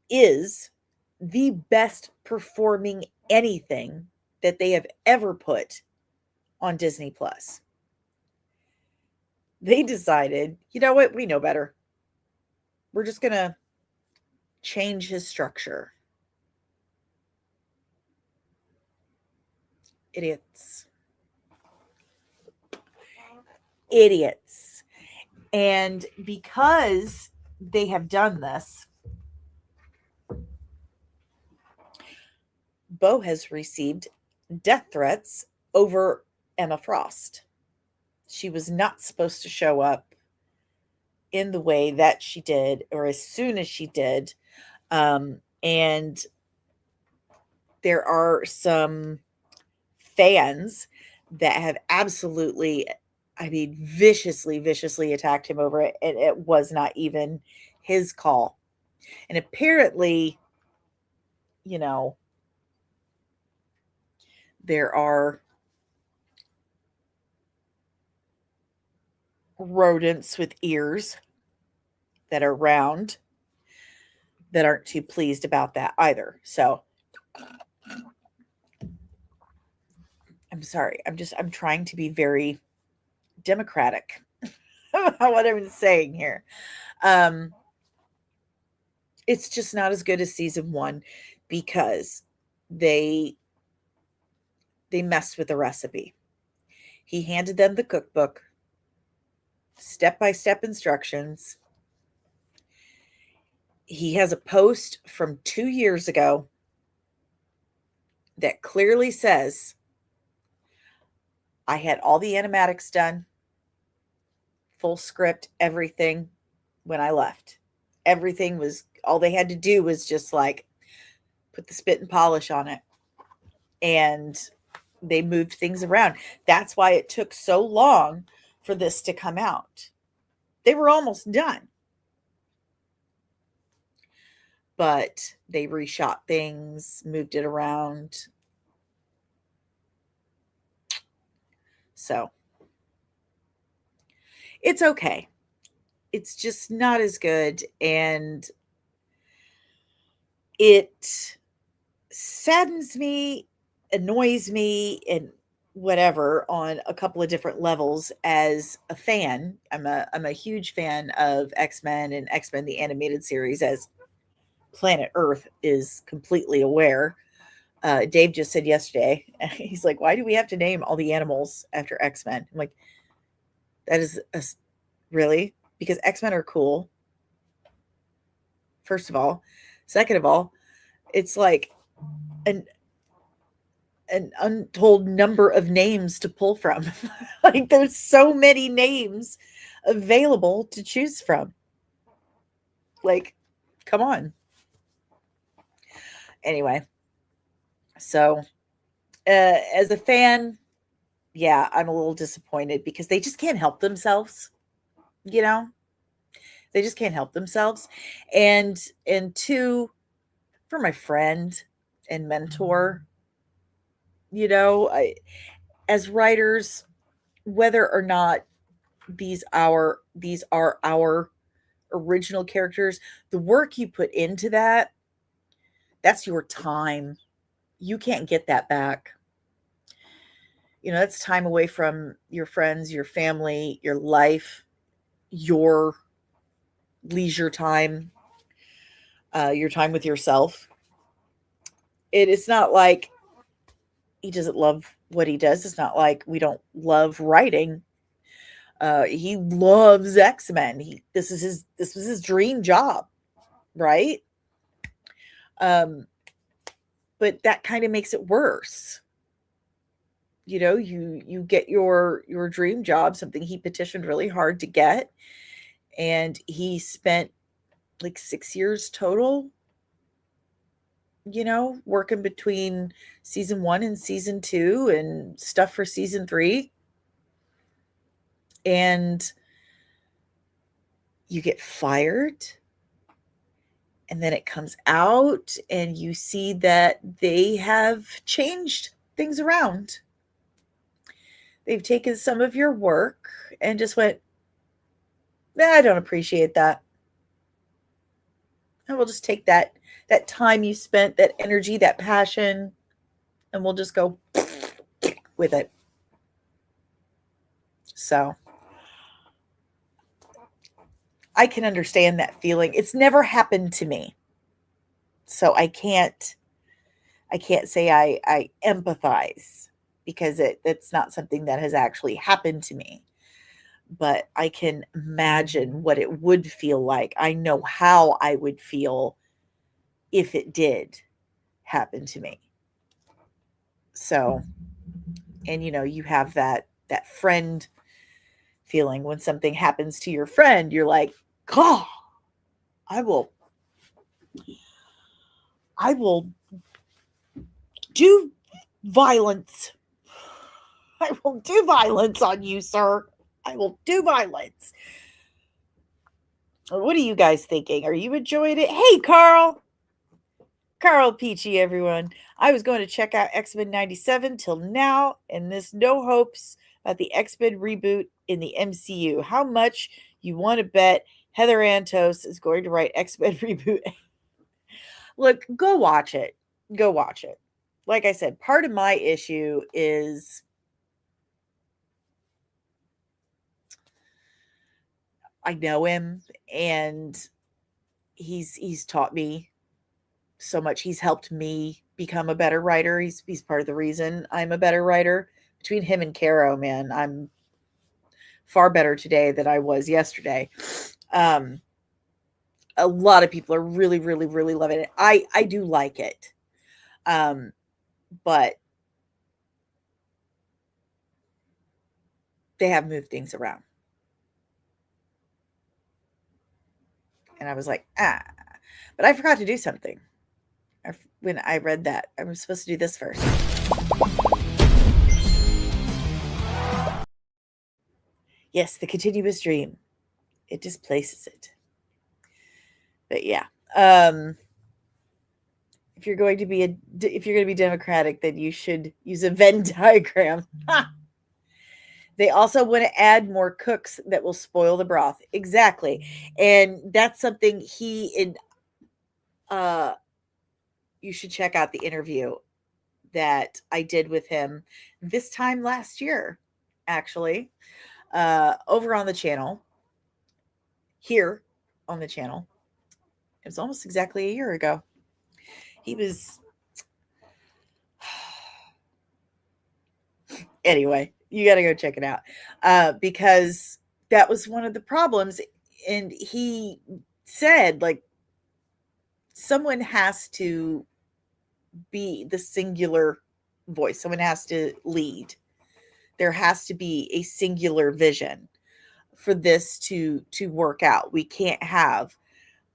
is the best performing anything that they have ever put on Disney Plus. They decided, you know what, we know better. We're just going to change his structure. Idiots. And because they have done this, Bo has received death threats over Emma Frost. She was not supposed to show up in the way that she did, or as soon as she did. And there are some fans that have absolutely, viciously attacked him over it. And it was not even his call. And apparently, there are rodents with ears that are round that aren't too pleased about that either. So I'm sorry. I'm trying to be very democratic about what I'm saying here. It's just not as good as season 1 because they messed with the recipe. He handed them the cookbook, step-by-step instructions. He has a post from 2 years ago that clearly says, I had all the animatics done, full script, everything when I left. Everything was, all they had to do was just like put the spit and polish on it. And they moved things around. That's why it took so long for this to come out. They were almost done. But they reshot things, moved it around. So it's okay. It's just not as good. And it saddens me, annoys me, and whatever on a couple of different levels as a fan. I'm a huge fan of X-Men and X-Men the animated series, as Planet Earth is completely aware. Dave just said yesterday, he's like, why do we have to name all the animals after X-Men? I'm like, that is really? Because X-Men are cool. First of all. Second of all, it's like an untold number of names to pull from. Like there's so many names available to choose from. Like, come on. Anyway, so as a fan, yeah, I'm a little disappointed because they just can't help themselves. You know, they just can't help themselves. And two, for my friend and mentor, as writers, whether or not these are our original characters, the work you put into that's your time. You can't get that back. That's time away from your friends, your family, your life, your leisure time, your time with yourself. It is not like he doesn't love what he does. It's not like we don't love writing. He loves X-Men. This was his dream job, right? But that kind of makes it worse. You get your dream job, something he petitioned really hard to get, and he spent like 6 years total, working between season 1 and season 2 and stuff for season 3. And you get fired, and then it comes out and you see that they have changed things around. They've taken some of your work and just went, I don't appreciate that. And we'll just take that time you spent, that energy, that passion, and we'll just go with it. So I can understand that feeling. It's never happened to me. So I can't say I empathize, because it's not something that has actually happened to me. But I can imagine what it would feel like. I know how I would feel if it did happen to me. So, and you have that friend feeling when something happens to your friend. You're like, God, I will do violence. I will do violence on you, sir. I will do violence. What are you guys thinking? Are you enjoying it? Hey, Carl Peachy, everyone. I was going to check out X-Men 97 till now, and this no hopes about the X-Men reboot in the MCU. How much you want to bet Heather Antos is going to write X-Men reboot? Look, go watch it. Go watch it. Like I said, part of my issue is I know him, and he's taught me so much. He's helped me become a better writer. He's part of the reason I'm a better writer. Between him and Caro, man, I'm far better today than I was yesterday. A lot of people are really, really, really loving it. I do like it. But they have moved things around. And I was like, but I forgot to do something. When I read that, I was supposed to do this first. Yes, the continuous dream. It displaces it. But yeah, if you're going to be democratic, then you should use a Venn diagram. They also want to add more cooks that will spoil the broth. Exactly. And that's something you should check out the interview that I did with him this time last year, actually, over on the channel, here on the channel. It was almost exactly a year ago. He was Anyway, you got to go check it out because that was one of the problems. And he said, like, someone has to be the singular voice, someone has to lead. There has to be a singular vision for this to work out. We can't have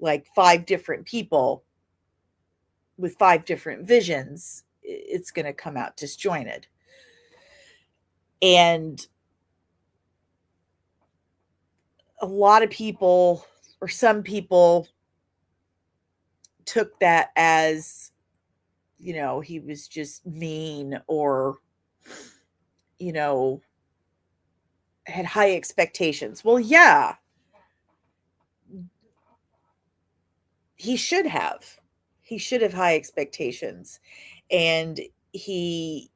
like five different people with five different visions. It's going to come out disjointed. And a lot of people, or some people, took that as, you know, he was just mean, or, you know, had high expectations. Well, yeah, he should have. He should have high expectations. And he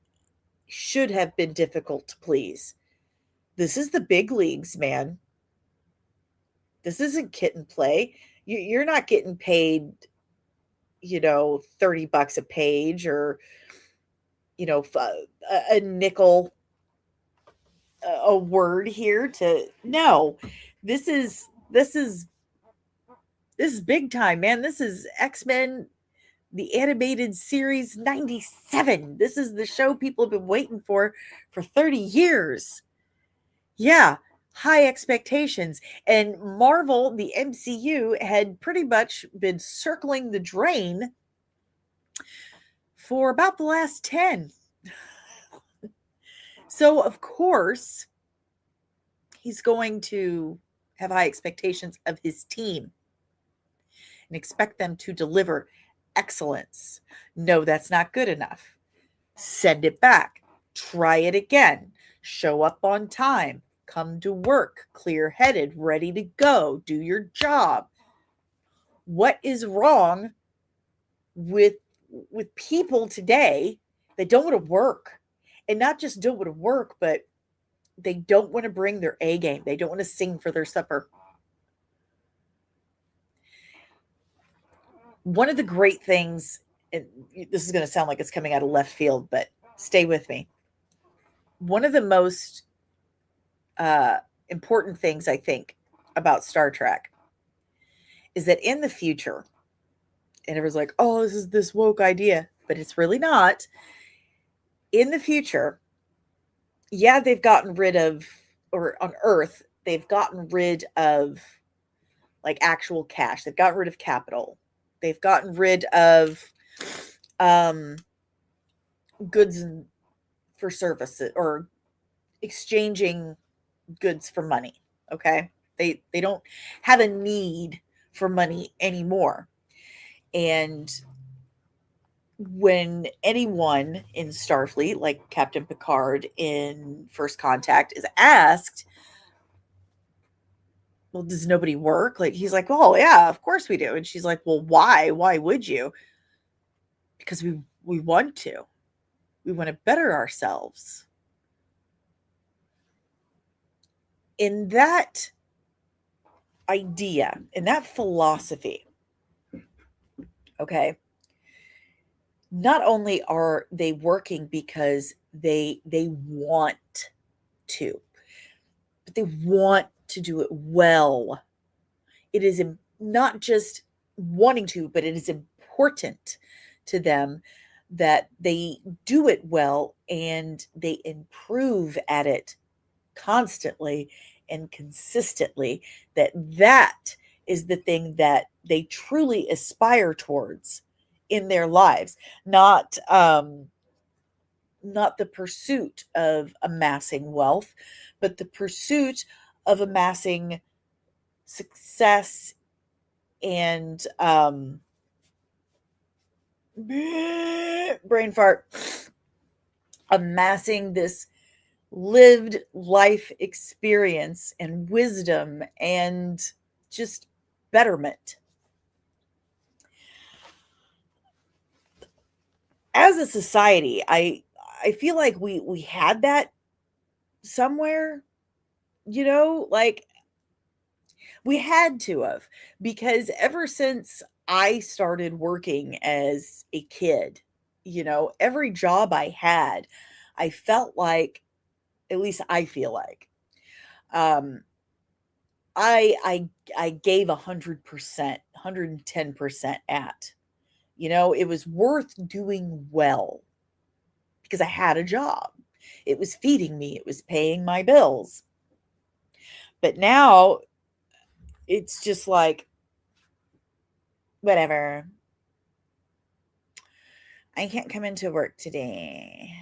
should have been difficult to please. This is the big leagues, man. This isn't kitten play. You're not getting paid, you know, $30 a page, or, you know, a nickel a word here to no. This is big time, man. This is X-Men, the animated series 97. This is the show people have been waiting for 30 years. Yeah, high expectations. And Marvel, the MCU, had pretty much been circling the drain for about the last 10. So, of course, he's going to have high expectations of his team and expect them to deliver excellence. No, that's not good enough. Send it back. Try it again. Show up on time. Come to work clear-headed, ready to go. Do your job. What is wrong with people today that don't want to work? And not just don't want to work, but they don't want to bring their A game. They don't want to sing for their supper. One of the great things, and this is going to sound like it's coming out of left field, but stay with me. One of the most important things I think about Star Trek is that in the future, and everyone's like, oh, this is this woke idea, but it's really not. In the future, yeah, they've gotten rid of, or on Earth, they've gotten rid of like actual cash. They've gotten rid of capital. They've gotten rid of goods for services, or exchanging goods for money. Okay. They don't have a need for money anymore. And when anyone in Starfleet, like Captain Picard in First Contact, is asked, well, does nobody work? Like, he's like, well, yeah, of course we do. And she's like, well, why? Why would you? Because we want to. We want to better ourselves. In that idea, in that philosophy, okay, not only are they working because they want to, but they want to do it well. It is not just wanting to, but it is important to them that they do it well and they improve at it constantly and consistently. That is the thing that they truly aspire towards in their lives, not the pursuit of amassing wealth, but the pursuit of amassing success and brain fart, amassing this lived life experience and wisdom and just betterment. As a society, I feel like we had that somewhere, you know, like we had to have, because ever since I started working as a kid, you know, every job I had, I felt like At least I feel like. Um, I gave 100%, 110% at. It was worth doing well because I had a job. It was feeding me, it was paying my bills. But now it's just like, whatever. I can't come into work today.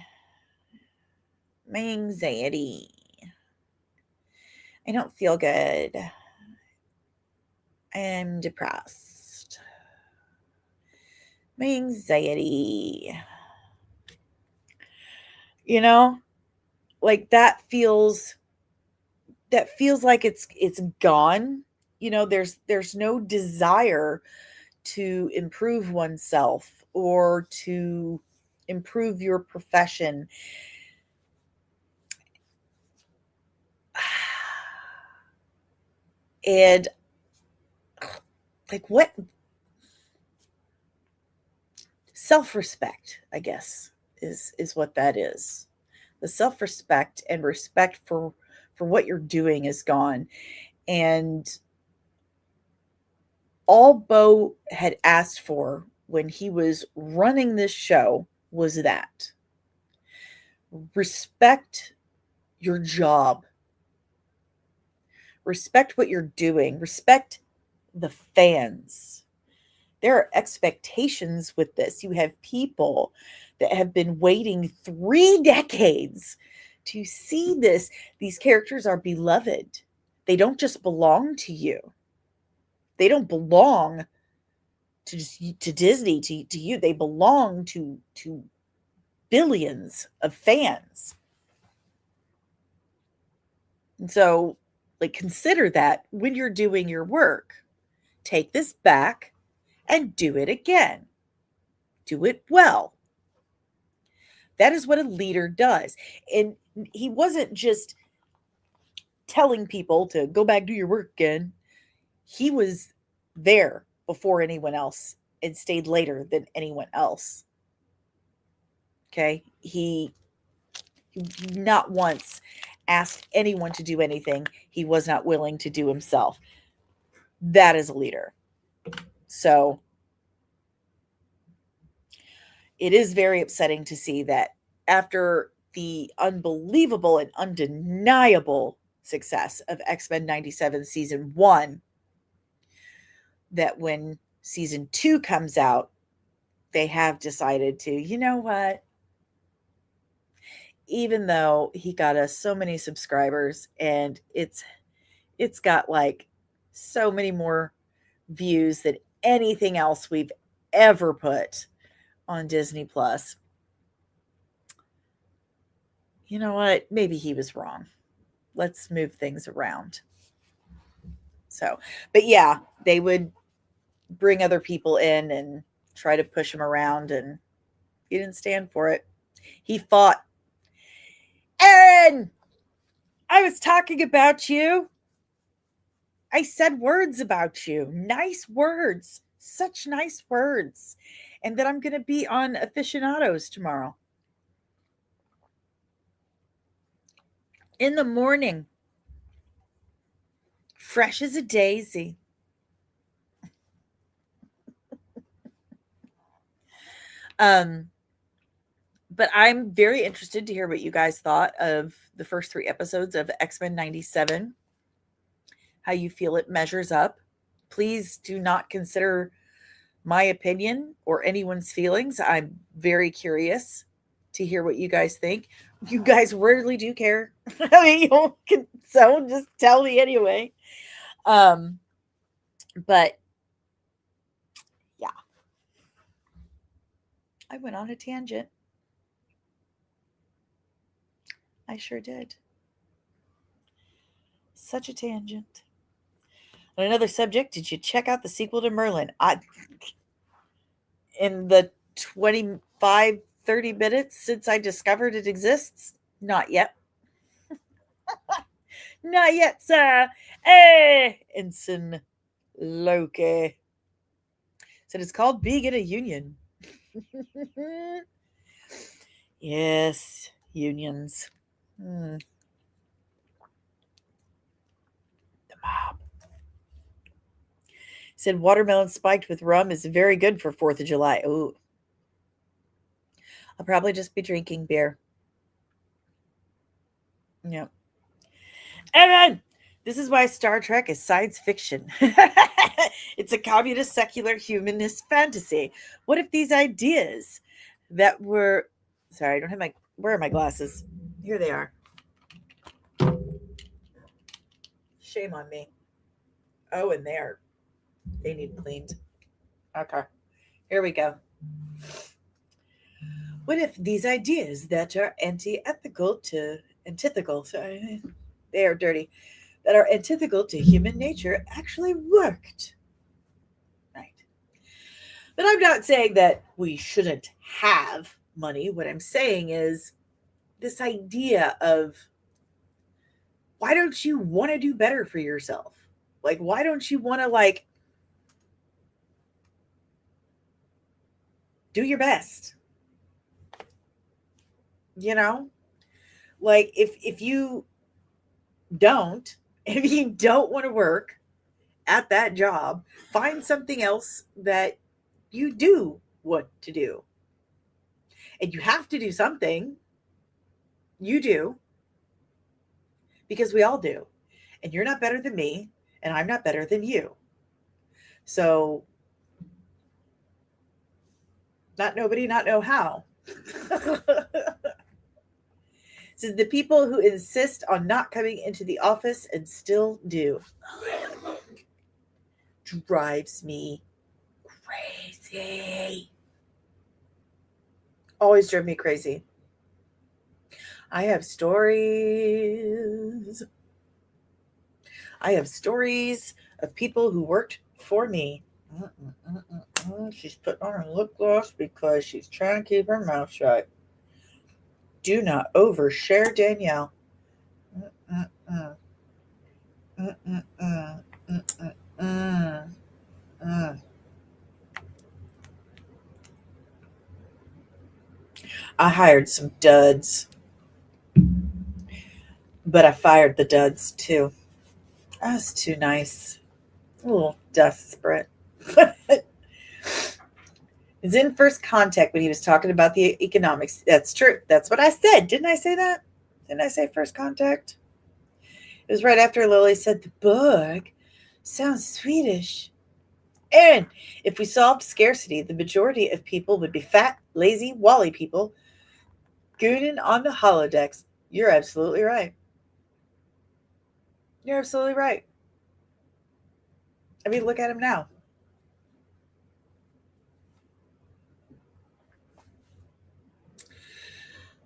My anxiety. I don't feel good. I am depressed. My anxiety. Like that feels like it's gone. There's no desire to improve oneself or to improve your profession. And like, what? Self-respect, I guess, is what that is. The self-respect and respect for what you're doing is gone. And all Bo had asked for when he was running this show was that: respect your job, respect what you're doing, respect the fans. There are expectations with this. You have people that have been waiting 3 decades to see this. These characters are beloved. They don't just belong to you. They don't belong to Disney, to you. They belong to billions of fans. And so, like, consider that when you're doing your work. Take this back and do it again. Do it well. That is what a leader does. And he wasn't just telling people to go back, do your work again. He was there before anyone else and stayed later than anyone else. Okay? He not once asked anyone to do anything he was not willing to do himself. That is a leader. So it is very upsetting to see that after the unbelievable and undeniable success of X-Men 97 season 1, that when season 2 comes out, they have decided to, you know what? Even though he got us so many subscribers and it's got like so many more views than anything else we've ever put on Disney Plus. You know what? Maybe he was wrong. Let's move things around. So, but yeah, they would bring other people in and try to push him around, and he didn't stand for it. He fought. Aaron, I was talking about you. I said words about you. Nice words. Such nice words. And that I'm going to be on Aficionados tomorrow. In the morning. Fresh as a daisy. But I'm very interested to hear what you guys thought of the first 3 episodes of X-Men 97. How you feel it measures up. Please do not consider my opinion or anyone's feelings. I'm very curious to hear what you guys think. You guys rarely do care. I mean, so just tell me anyway. But yeah, I went on a tangent. I sure did. Such a tangent. On another subject, did you check out the sequel to Merlin? In the 25, 30 minutes since I discovered it exists? Not yet. Not yet, sir. Hey, Ensign Loki. Said it's called being in a union. Yes, unions. Stop. Said watermelon spiked with rum is very good for 4th of July. Ooh. I'll probably just be drinking beer. Yeah. And then, this is why Star Trek is science fiction. It's a communist, secular, humanist fantasy. What if these ideas that were... Sorry, I don't have my... Where are my glasses? Here they are. Shame on me. Oh, and they need cleaned. Okay. Here we go. What if these ideas that are antithetical, sorry, they are dirty, that are antithetical to human nature actually worked? Right. But I'm not saying that we shouldn't have money. What I'm saying is this idea of, why don't you want to do better for yourself? Like, why don't you want to, like, do your best? You know? Like, if you don't, if you don't want to work at that job, find something else that you do want to do. And you have to do something. You do. Because we all do. And you're not better than me, and I'm not better than you. So, not nobody, not know how. Says the people who insist on not coming into the office and still do. Drives me crazy. Always drove me crazy. I have stories. I have stories of people who worked for me. She's putting on her lip gloss because she's trying to keep her mouth shut. Do not overshare, Danielle. I hired some duds, but I fired the duds too. I was too nice. A little desperate. Is in First Contact when he was talking about the economics. That's true. That's what I said. Didn't I say that? Didn't I say First Contact? It was right after Lily said the book sounds Swedish. And if we solved scarcity, the majority of people would be fat, lazy, wally people gooning on the holodecks. You're absolutely right. You're absolutely right. I mean, look at him now.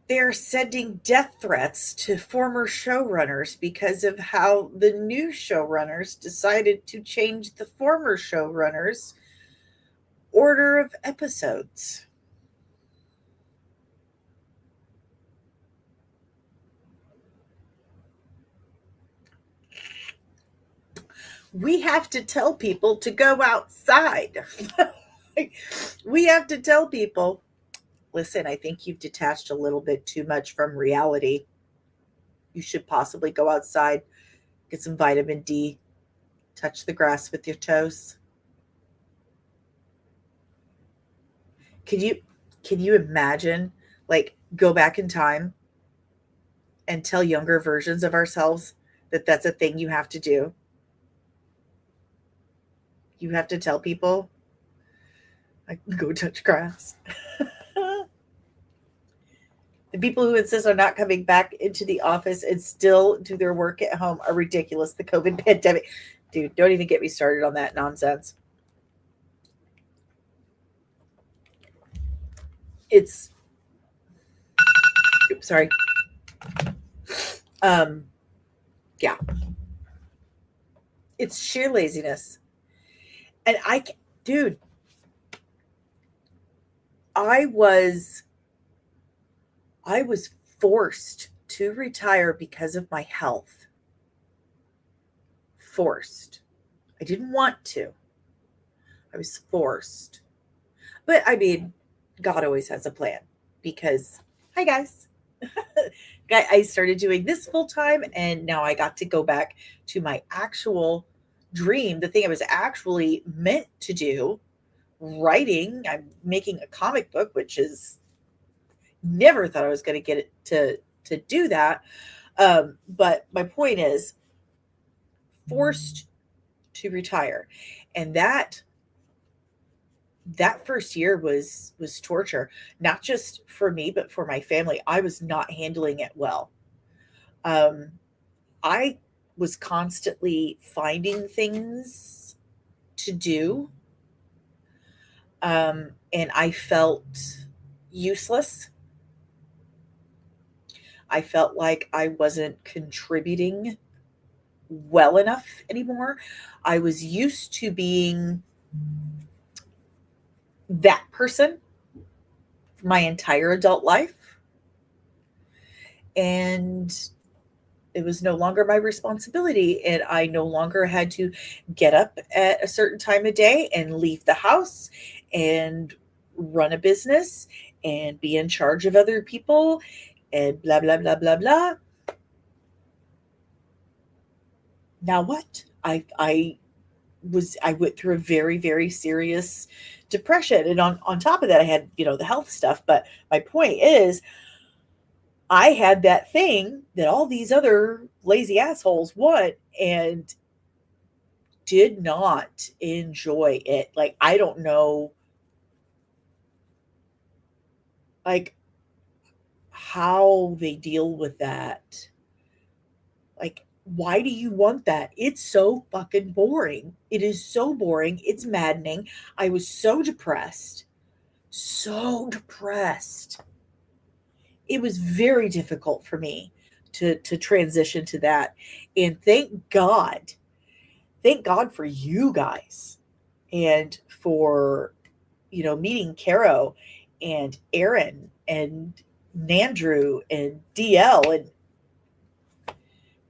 They're sending death threats to former showrunners because of how the new showrunners decided to change the former showrunners' order of episodes. We have to tell people to go outside. We have to tell people, listen, I think you've detached a little bit too much from reality. You should possibly go outside, get some vitamin D, touch the grass with your toes. Can you imagine, like, go back in time and tell younger versions of ourselves that that's a thing you have to do? You have to tell people, like, go touch grass. The people who insist on not coming back into the office and still do their work at home are ridiculous. The COVID pandemic. Dude, don't even get me started on that nonsense. It's, oops, sorry. Yeah. It's sheer laziness. And dude, I was forced to retire because of my health. Forced. I didn't want to. I was forced. But I mean, God always has a plan because, hi guys, I started doing this full time, and now I got to go back to my actual dream, the thing I was actually meant to do, writing. I'm making a comic book, which is never thought I was going to get it to do that. But my point is, forced to retire, and that first year was torture, not just for me but for my family. I was not handling it well. um I was constantly finding things to do, and I felt useless. I felt like I wasn't contributing well enough anymore. I was used to being that person for my entire adult life, and it was no longer my responsibility, and I no longer had to get up at a certain time of day and leave the house and run a business and be in charge of other people and blah blah blah blah blah. Now what? I went through a very very serious depression, and on top of that I had, the health stuff. But my point is, I had that thing that all these other lazy assholes want, and did not enjoy it. Like, I don't know, like, how they deal with that. Like, why do you want that? It's so fucking boring. It is so boring. It's maddening. I was so depressed. So depressed. It was very difficult for me to transition to that. And thank God for you guys, and for, meeting Caro and Aaron and Nandrew and DL and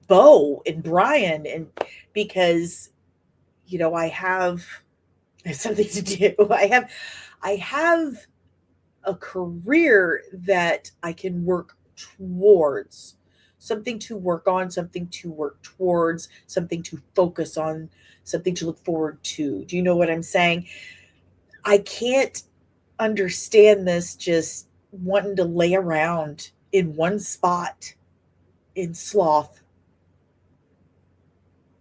Bo and Brian, and because, I have something to do. I have a career that I can work towards, something to work on, something to work towards, something to focus on, something to look forward to. Do you know what I'm saying? I can't understand this just wanting to lay around in one spot in sloth.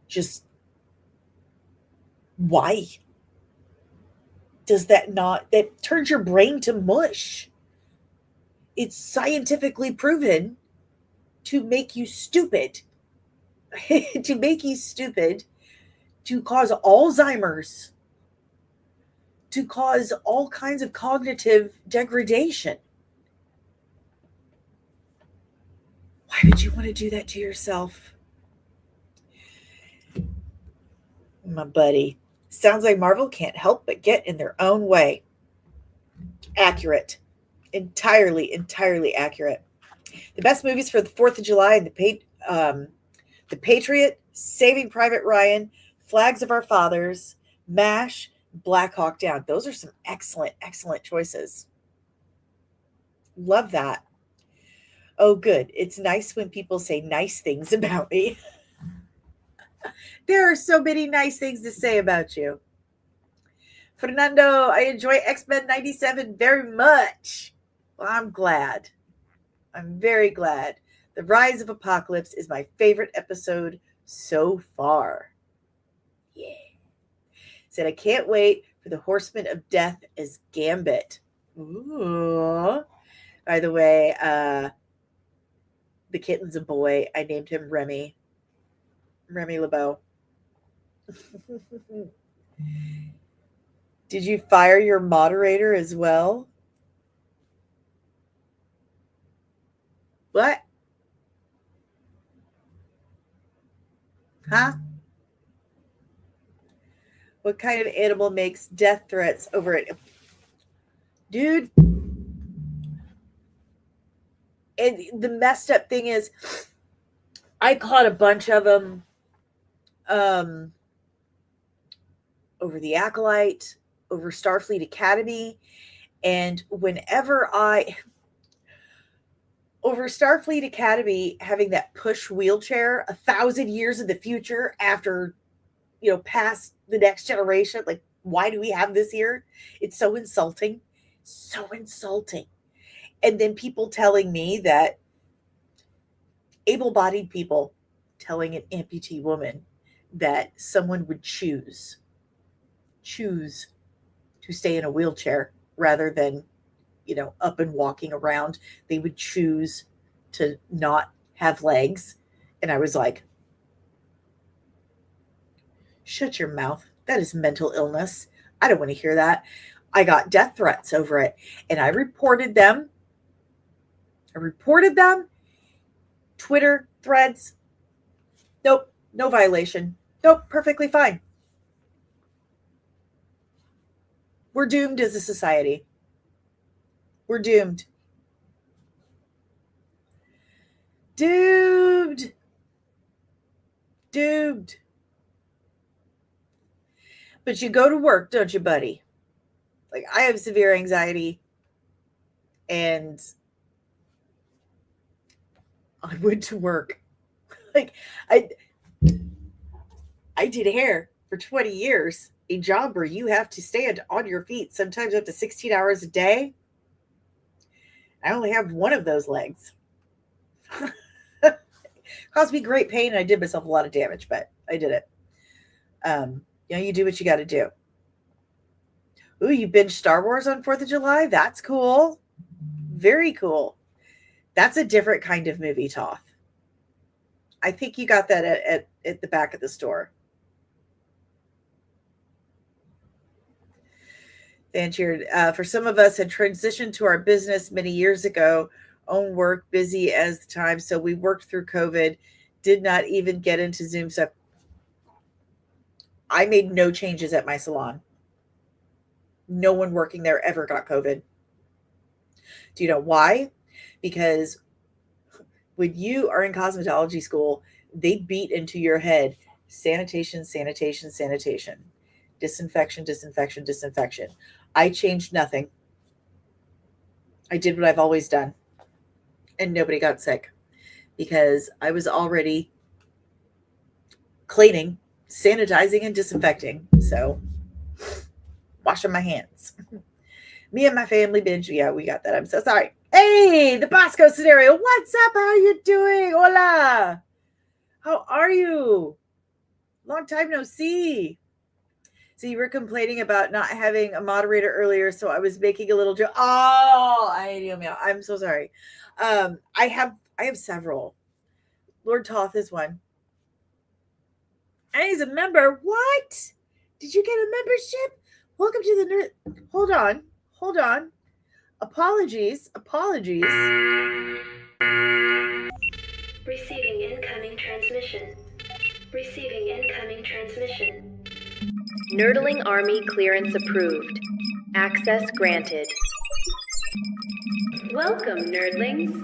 Just why? Does that turns your brain to mush? It's scientifically proven to make you stupid. To make you stupid, to cause Alzheimer's, to cause all kinds of cognitive degradation. Why would you want to do that to yourself? My buddy. Sounds like Marvel can't help but get in their own way. Accurate. Entirely accurate. The best movies for the 4th of July and The Patriot, Saving Private Ryan, Flags of Our Fathers, MASH, Black Hawk Down. Those are some excellent choices. Love that. Oh, good. It's nice when people say nice things about me. There are so many nice things to say about you. Fernando, I enjoy X-Men 97 very much. Well, I'm glad. I'm very glad. The Rise of Apocalypse is my favorite episode so far. Yeah. Said I can't wait for the Horseman of Death as Gambit. Ooh. By the way, the kitten's a boy. I named him Remy. Remy LeBeau. Did you fire your moderator as well? What? Huh? What kind of animal makes death threats over it? Dude. And the messed up thing is, I caught a bunch of them over the Acolyte, over Starfleet Academy, and whenever over Starfleet Academy having that push wheelchair 1,000 years in the future after, past the next generation. Like, why do we have this here? It's so insulting. So insulting. And then people telling me that able-bodied people telling an amputee woman that someone would choose to stay in a wheelchair rather than, up and walking around. They would choose to not have legs. And I was like, shut your mouth. That is mental illness. I don't want to hear that. I got death threats over it, and I reported them. Twitter threads. Nope, no violation. Nope, perfectly fine. We're doomed as a society. We're doomed. Doomed. But you go to work, don't you, buddy? Like, I have severe anxiety, and I went to work. Like, I did hair for 20 years, a job where you have to stand on your feet, sometimes up to 16 hours a day. I only have one of those legs. Caused me great pain, and I did myself a lot of damage, but I did it. You do what you got to do. Ooh, you binge Star Wars on 4th of July? That's cool. Very cool. That's a different kind of movie, Toth. I think you got that at the back of the store. Fancheered. For some of us had transitioned to our business many years ago, own work, busy as the time, so we worked through COVID, did not even get into Zoom stuff. I made no changes at my salon. No one working there ever got COVID. Do you know why? Because when you are in cosmetology school, they beat into your head sanitation, sanitation, sanitation, disinfection, disinfection, disinfection. I changed nothing. I did what I've always done. And nobody got sick because I was already cleaning, sanitizing, and disinfecting. So, washing my hands. Me and my family binge. Yeah, we got that. I'm so sorry. Hey, the Bosco scenario. What's up? How are you doing? Hola. How are you? Long time no see. So you were complaining about not having a moderator earlier, so I was making a little joke. Oh, I'm so sorry. I have several. Lord Toth is one. And he's a member. What? Did you get a membership? Welcome to the Nerd. Hold on. Apologies. Receiving incoming transmission. Nerdling Army clearance approved. Access granted. Welcome, Nerdlings.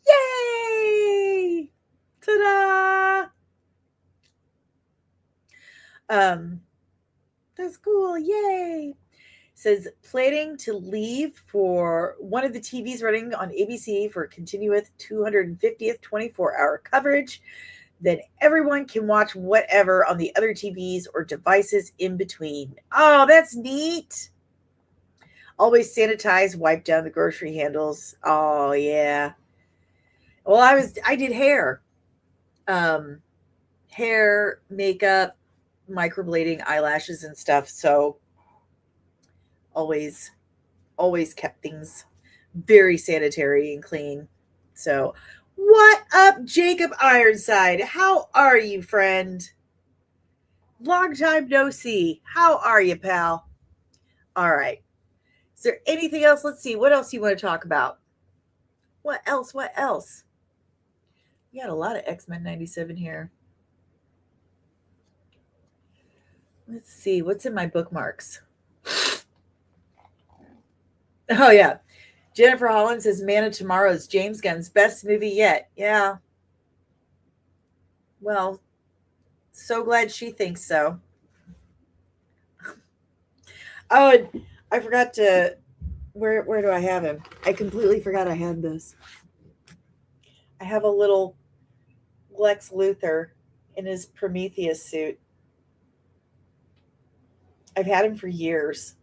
Yay! Ta-da! That's cool. Yay! Says planning to leave for one of the TVs running on ABC for continuous 250th 24-hour coverage. Then everyone can watch whatever on the other TVs or devices in between. Oh, that's neat. Always sanitize, wipe down the grocery handles. Oh, yeah. Well, I did hair. Hair, makeup, microblading, eyelashes and stuff. So always kept things very sanitary and clean. So what up, Jacob Ironside? How are you, friend? Long time no see. How are you, pal? All right. Is there anything else? Let's see. What else you want to talk about? What else? You got a lot of X-Men 97 here. Let's see. What's in my bookmarks? Oh, yeah. Jennifer Holland says Man of Tomorrow is James Gunn's best movie yet. Yeah. Well, so glad she thinks so. Oh, I forgot to Where do I have him? I completely forgot I had this. I have a little Lex Luthor in his Prometheus suit. I've had him for years.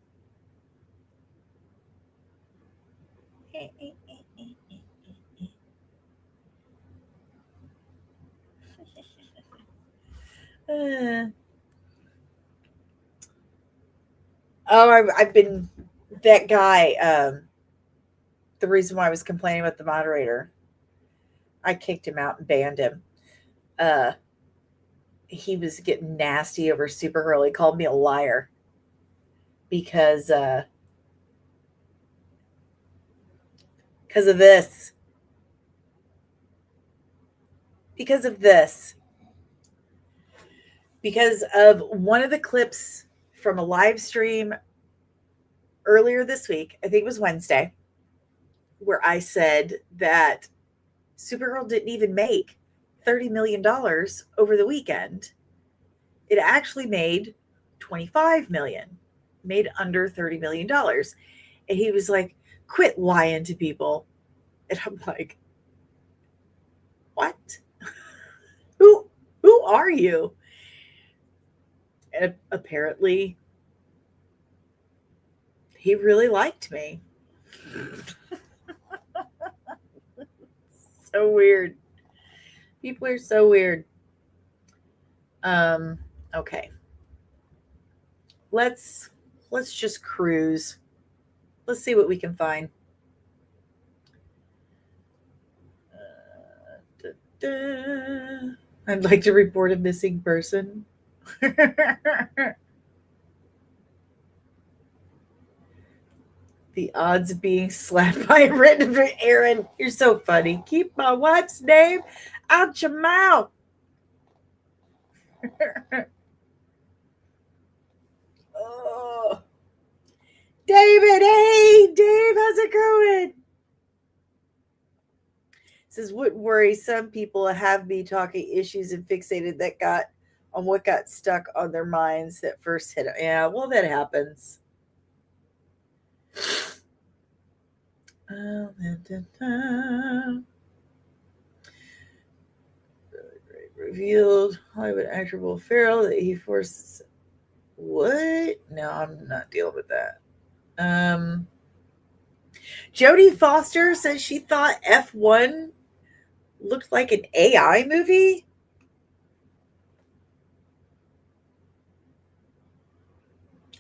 Oh, I've been that guy. The reason why I was complaining about the moderator, I kicked him out and banned him. He was getting nasty over Supergirl. He called me a liar because of this. Because of this. Because of one of the clips from a live stream earlier this week, I think it was Wednesday, where I said that Supergirl didn't even make $30 million over the weekend. It actually made $25 million, made under $30 million. And he was like, quit lying to people. And I'm like, what? Who are you? And apparently he really liked me. So weird. People are so weird. Okay. Let's just cruise. Let's see what we can find. I'd like to report a missing person. The odds of being slapped by a random Aaron. You're so funny. Keep my wife's name out your mouth. Oh. David, hey, Dave, how's it going? Says, wouldn't worry. Some people have me talking issues and fixated that got on what got stuck on their minds that first hit it. Yeah, well, that happens. Revealed Hollywood actor Will Ferrell that he forces. What? No, I'm not dealing with that. Jodie Foster says she thought F1 looked like an AI movie.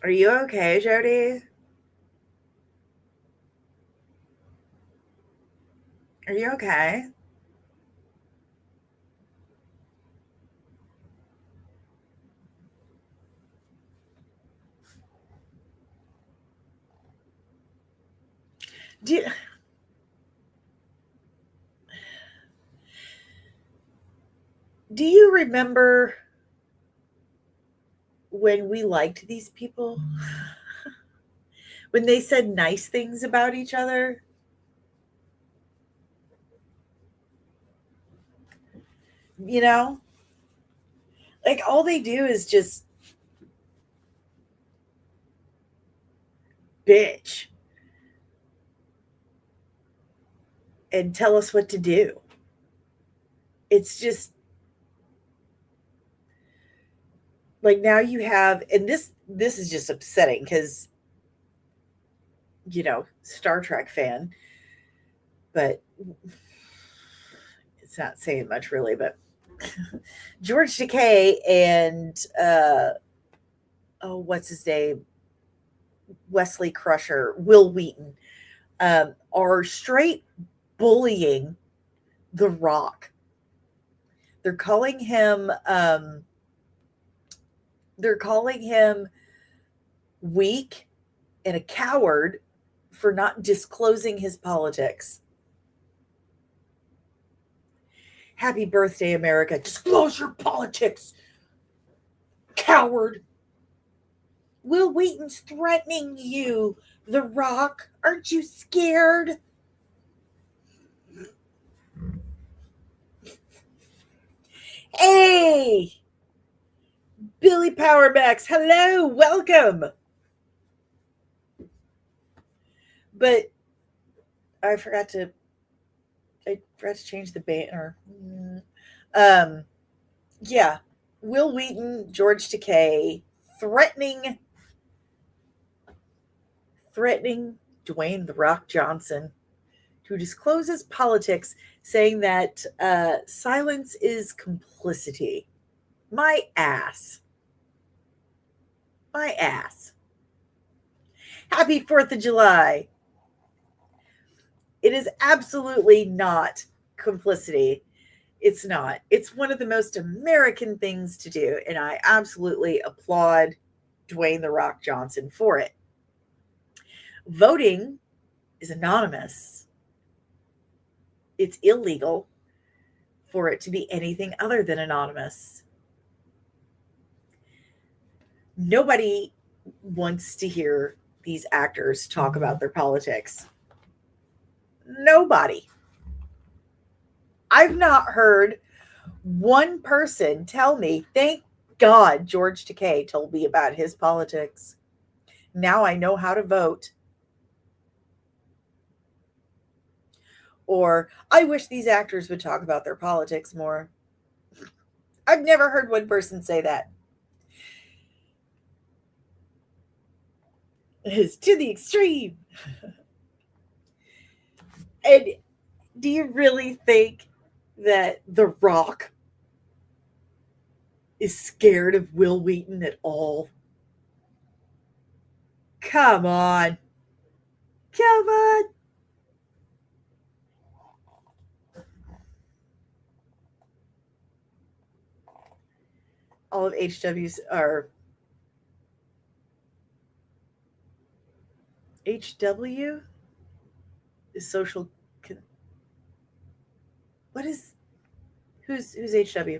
Are you okay, Jodie? Are you okay? Do you remember when we liked these people? When they said nice things about each other? You know? Like all they do is just bitch and tell us what to do. It's just like now you have, and this is just upsetting because, Star Trek fan, but it's not saying much really, but George Takei and what's his name? Wesley Crusher, Will Wheaton, are straight bullying The Rock. They're calling him weak and a coward for not disclosing his politics. Happy birthday, America. Disclose your politics, coward. Will Wheaton's threatening you, The Rock. Aren't you scared? Hey! Billy Powermax, hello, welcome. But I forgot to change the banner. Yeah. Will Wheaton, George Takei threatening Dwayne "The Rock" Johnson to disclose his politics, saying that silence is complicity. My ass. My ass. Happy 4th of July. It is absolutely not complicity. It's not. It's one of the most American things to do, and I absolutely applaud Dwayne "The Rock" Johnson for it. Voting is anonymous. It's illegal for it to be anything other than anonymous. Nobody wants to hear these actors talk about their politics. Nobody. I've not heard one person tell me, thank God George Takei told me about his politics. Now I know how to vote. Or, I wish these actors would talk about their politics more. I've never heard one person say that. It is to the extreme. And do you really think that The Rock is scared of Will Wheaton at all? Come on. Come on. All of HW's are HW is social. What is who's HW?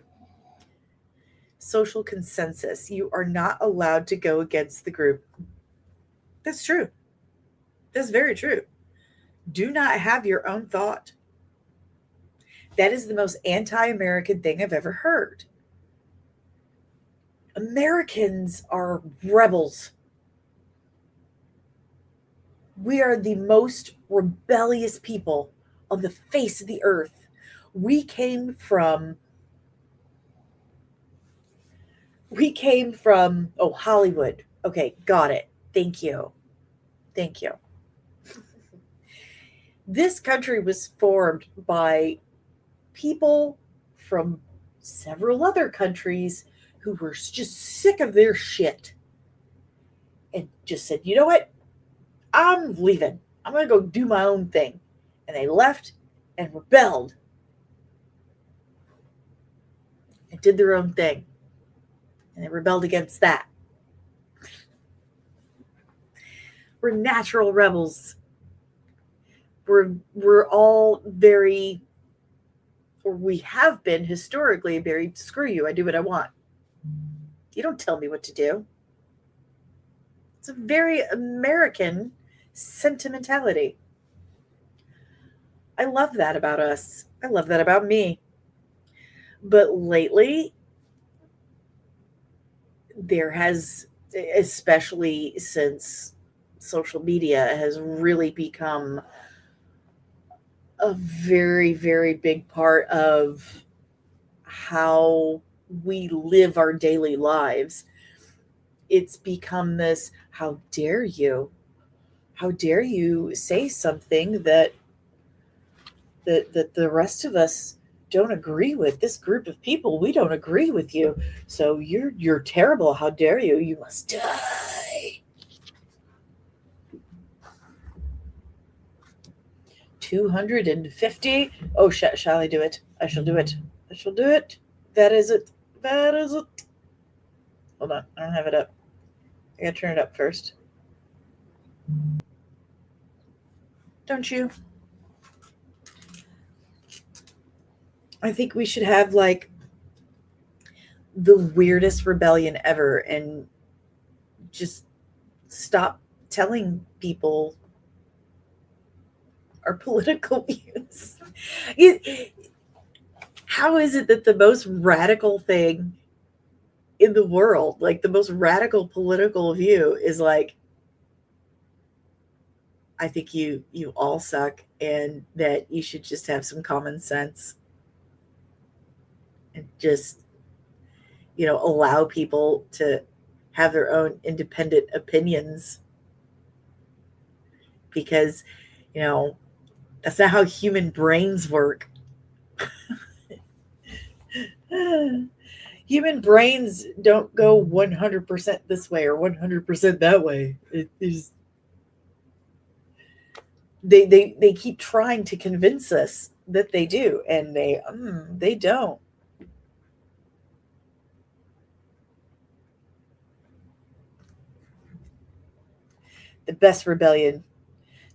Social consensus. You are not allowed to go against the group. That's true. That's very true. Do not have your own thought. That is the most anti-American thing I've ever heard. Americans are rebels. We are the most rebellious people on the face of the earth. We came from Hollywood. Okay, got it. Thank you. This country was formed by people from several other countries who were just sick of their shit and just said, you know what? I'm leaving. I'm going to go do my own thing. And they left and rebelled and did their own thing. And they rebelled against that. We're natural rebels. We're all very, or we have been historically very, screw you, I do what I want. You don't tell me what to do. It's a very American sentimentality. I love that about us. I love that about me. But lately, there has, especially since social media has really become a very, very big part of how we live our daily lives. It's become this, how dare you say something that the rest of us don't agree with. This group of people, we don't agree with you. So you're terrible. How dare you? You must die. 250. Oh, shall I do it? I shall do it. That is it. Hold on. I don't have it up. I gotta turn it up first. Don't you? I think we should have like the weirdest rebellion ever and just stop telling people our political views. How is it that the most radical thing in the world, like the most radical political view, is like, I think you all suck, and that you should just have some common sense and just, allow people to have their own independent opinions, because, you know, that's not how human brains work. Human brains don't go 100% this way or 100% that way. It is they keep trying to convince us that they do, and they don't. The best rebellion,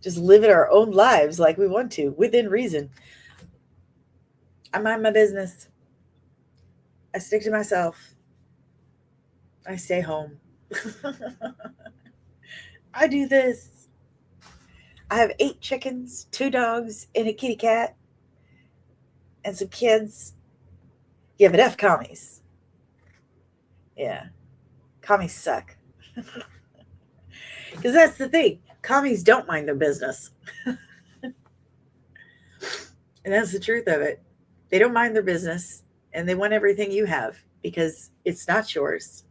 just living our own lives like we want to, within reason. I mind my business. I stick to myself. I stay home. I do this. I have 8 chickens, 2 dogs, and a kitty cat, and some kids. Yeah, but F commies. Yeah, commies suck. Because that's the thing. Commies don't mind their business. And that's the truth of it. They don't mind their business, and they want everything you have because it's not yours.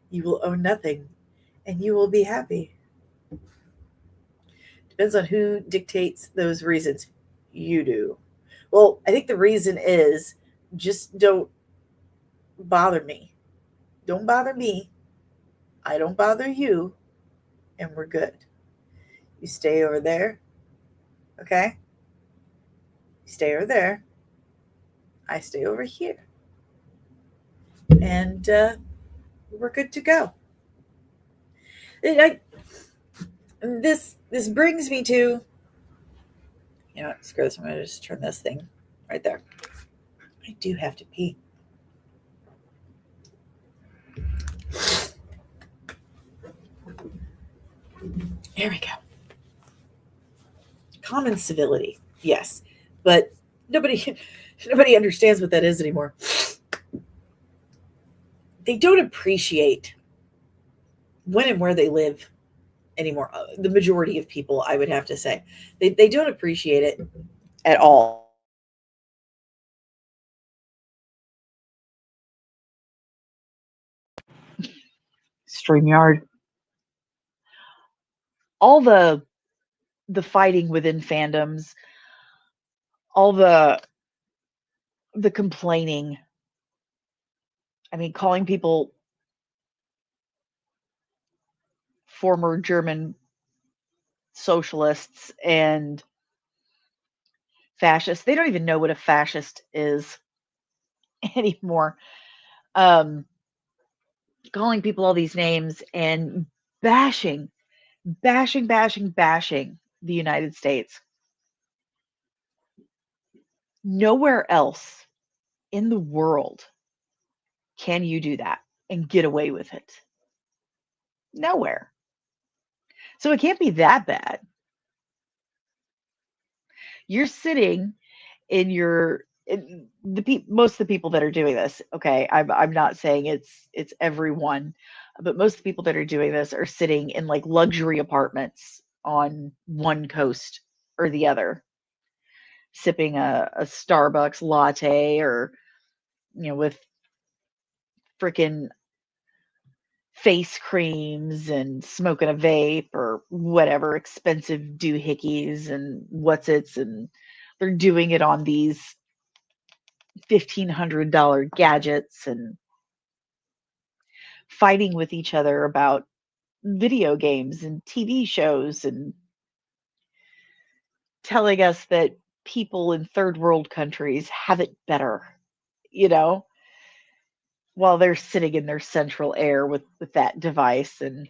You will own nothing, and you will be happy. Depends on who dictates those reasons. You do. Well, I think the reason is just don't bother me. Don't bother me. I don't bother you, and we're good. You stay over there, okay? You stay over there. I stay over here. And we're good to go. This brings me to, screw this. I'm going to just turn this thing right there. I do have to pee. There we go. Common civility, yes, but nobody understands what that is anymore. They don't appreciate when and where they live anymore. The majority of people, I would have to say, they don't appreciate it at all. StreamYard. All the fighting within fandoms, all the complaining. I mean, calling people former German socialists and fascists. They don't even know what a fascist is anymore. Calling people all these names and bashing the United States. Nowhere else in the world can you do that and get away with it. Nowhere. So it can't be that bad. You're sitting in most of the people that are doing this, okay, I'm not saying it's everyone, but most of the people that are doing this are sitting in like luxury apartments on one coast or the other, sipping a Starbucks latte, or with freaking face creams and smoking a vape or whatever, expensive doohickeys and what's-its, and they're doing it on these $1,500 gadgets and fighting with each other about video games and TV shows, and telling us that people in third world countries have it better, you know, while they're sitting in their central air with that device, and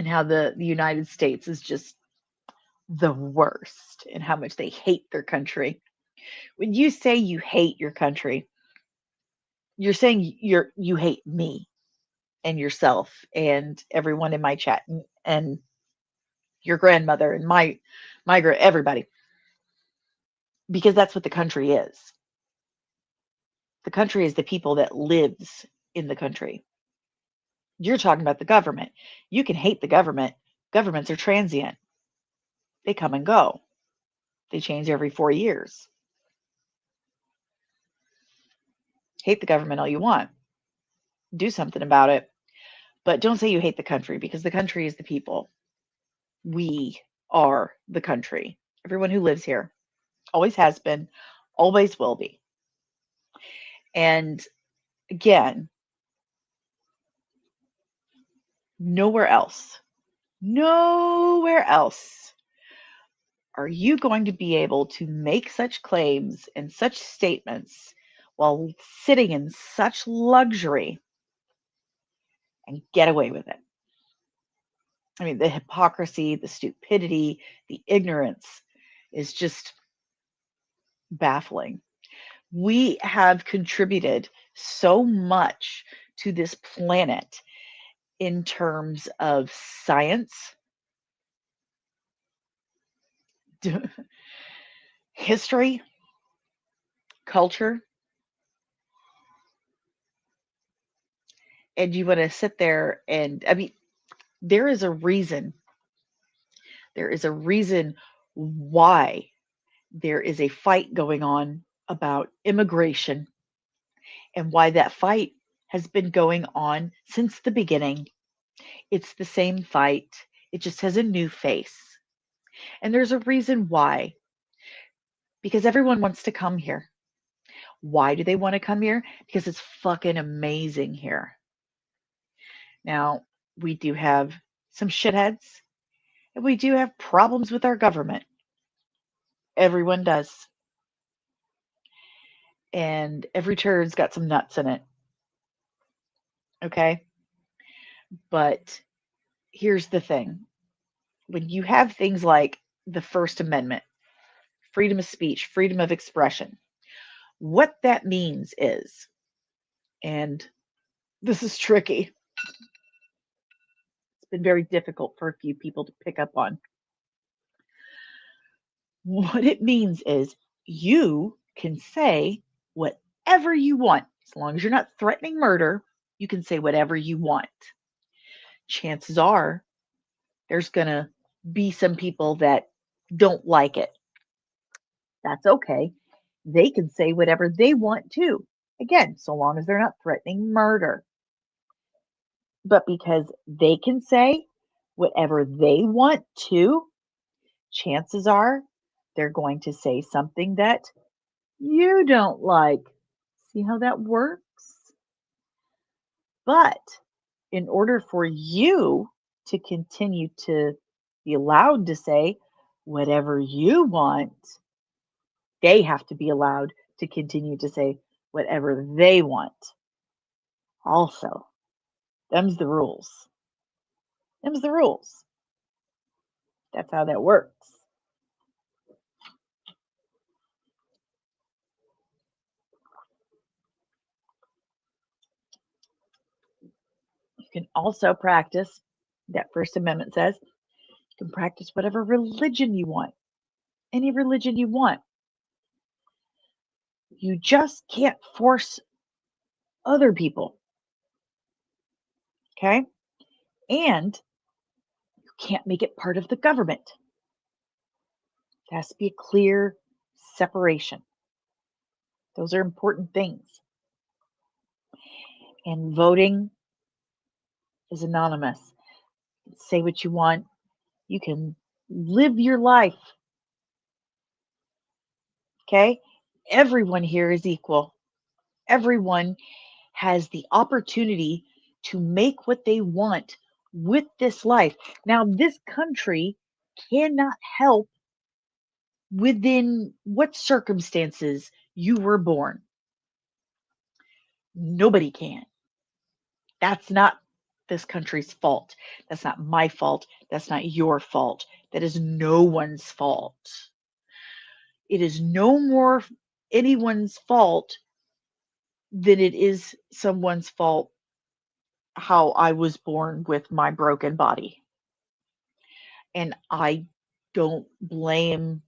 how the United States is just the worst, and how much they hate their country. When you say you hate your country, you're saying you hate me and yourself and everyone in my chat, and your grandmother and my everybody, because that's what the country is. The country is the people that lives in the country. You're talking about the government. You can hate the government. Governments are transient. They come and go. They change every 4 years. Hate the government all you want. Do something about it. But don't say you hate the country, because the country is the people. We are the country. Everyone who lives here always has been, always will be. And again, nowhere else are you going to be able to make such claims and such statements while sitting in such luxury and get away with it. I mean, the hypocrisy, the stupidity, the ignorance is just baffling. We have contributed so much to this planet in terms of science, history, culture, and you want to sit there and, I mean, there is a reason. There is a reason why there is a fight going on about immigration, and why that fight has been going on since the beginning. It's the same fight, it just has a new face. And there's a reason why. Because everyone wants to come here. Why do they want to come here? Because it's fucking amazing here. Now, we do have some shitheads, and we do have problems with our government. Everyone does. And every turd's got some nuts in it. Okay? But here's the thing. When you have things like the First Amendment, freedom of speech, freedom of expression, what that means is, and this is tricky, it's been very difficult for a few people to pick up on. What it means is you can say whatever you want. As long as you're not threatening murder, you can say whatever you want. Chances are there's going to be some people that don't like it. That's okay. They can say whatever they want to. Again, so long as they're not threatening murder. But because they can say whatever they want to, chances are they're going to say something that you don't like. See how that works? But in order for you to continue to be allowed to say whatever you want, they have to be allowed to continue to say whatever they want. Also, them's the rules. Them's the rules. That's how that works. You can also practice, that First Amendment says, you can practice whatever religion you want, any religion you want. You just can't force other people. Okay? And you can't make it part of the government. It has to be a clear separation. Those are important things. And voting is anonymous. Say what you want. You can live your life. Okay? Everyone here is equal. Everyone has the opportunity to make what they want with this life. Now, this country cannot help within what circumstances you were born. Nobody can. That's not this country's fault. That's not my fault. That's not your fault. That is no one's fault. It is no more anyone's fault than it is someone's fault how I was born with my broken body. And I don't blame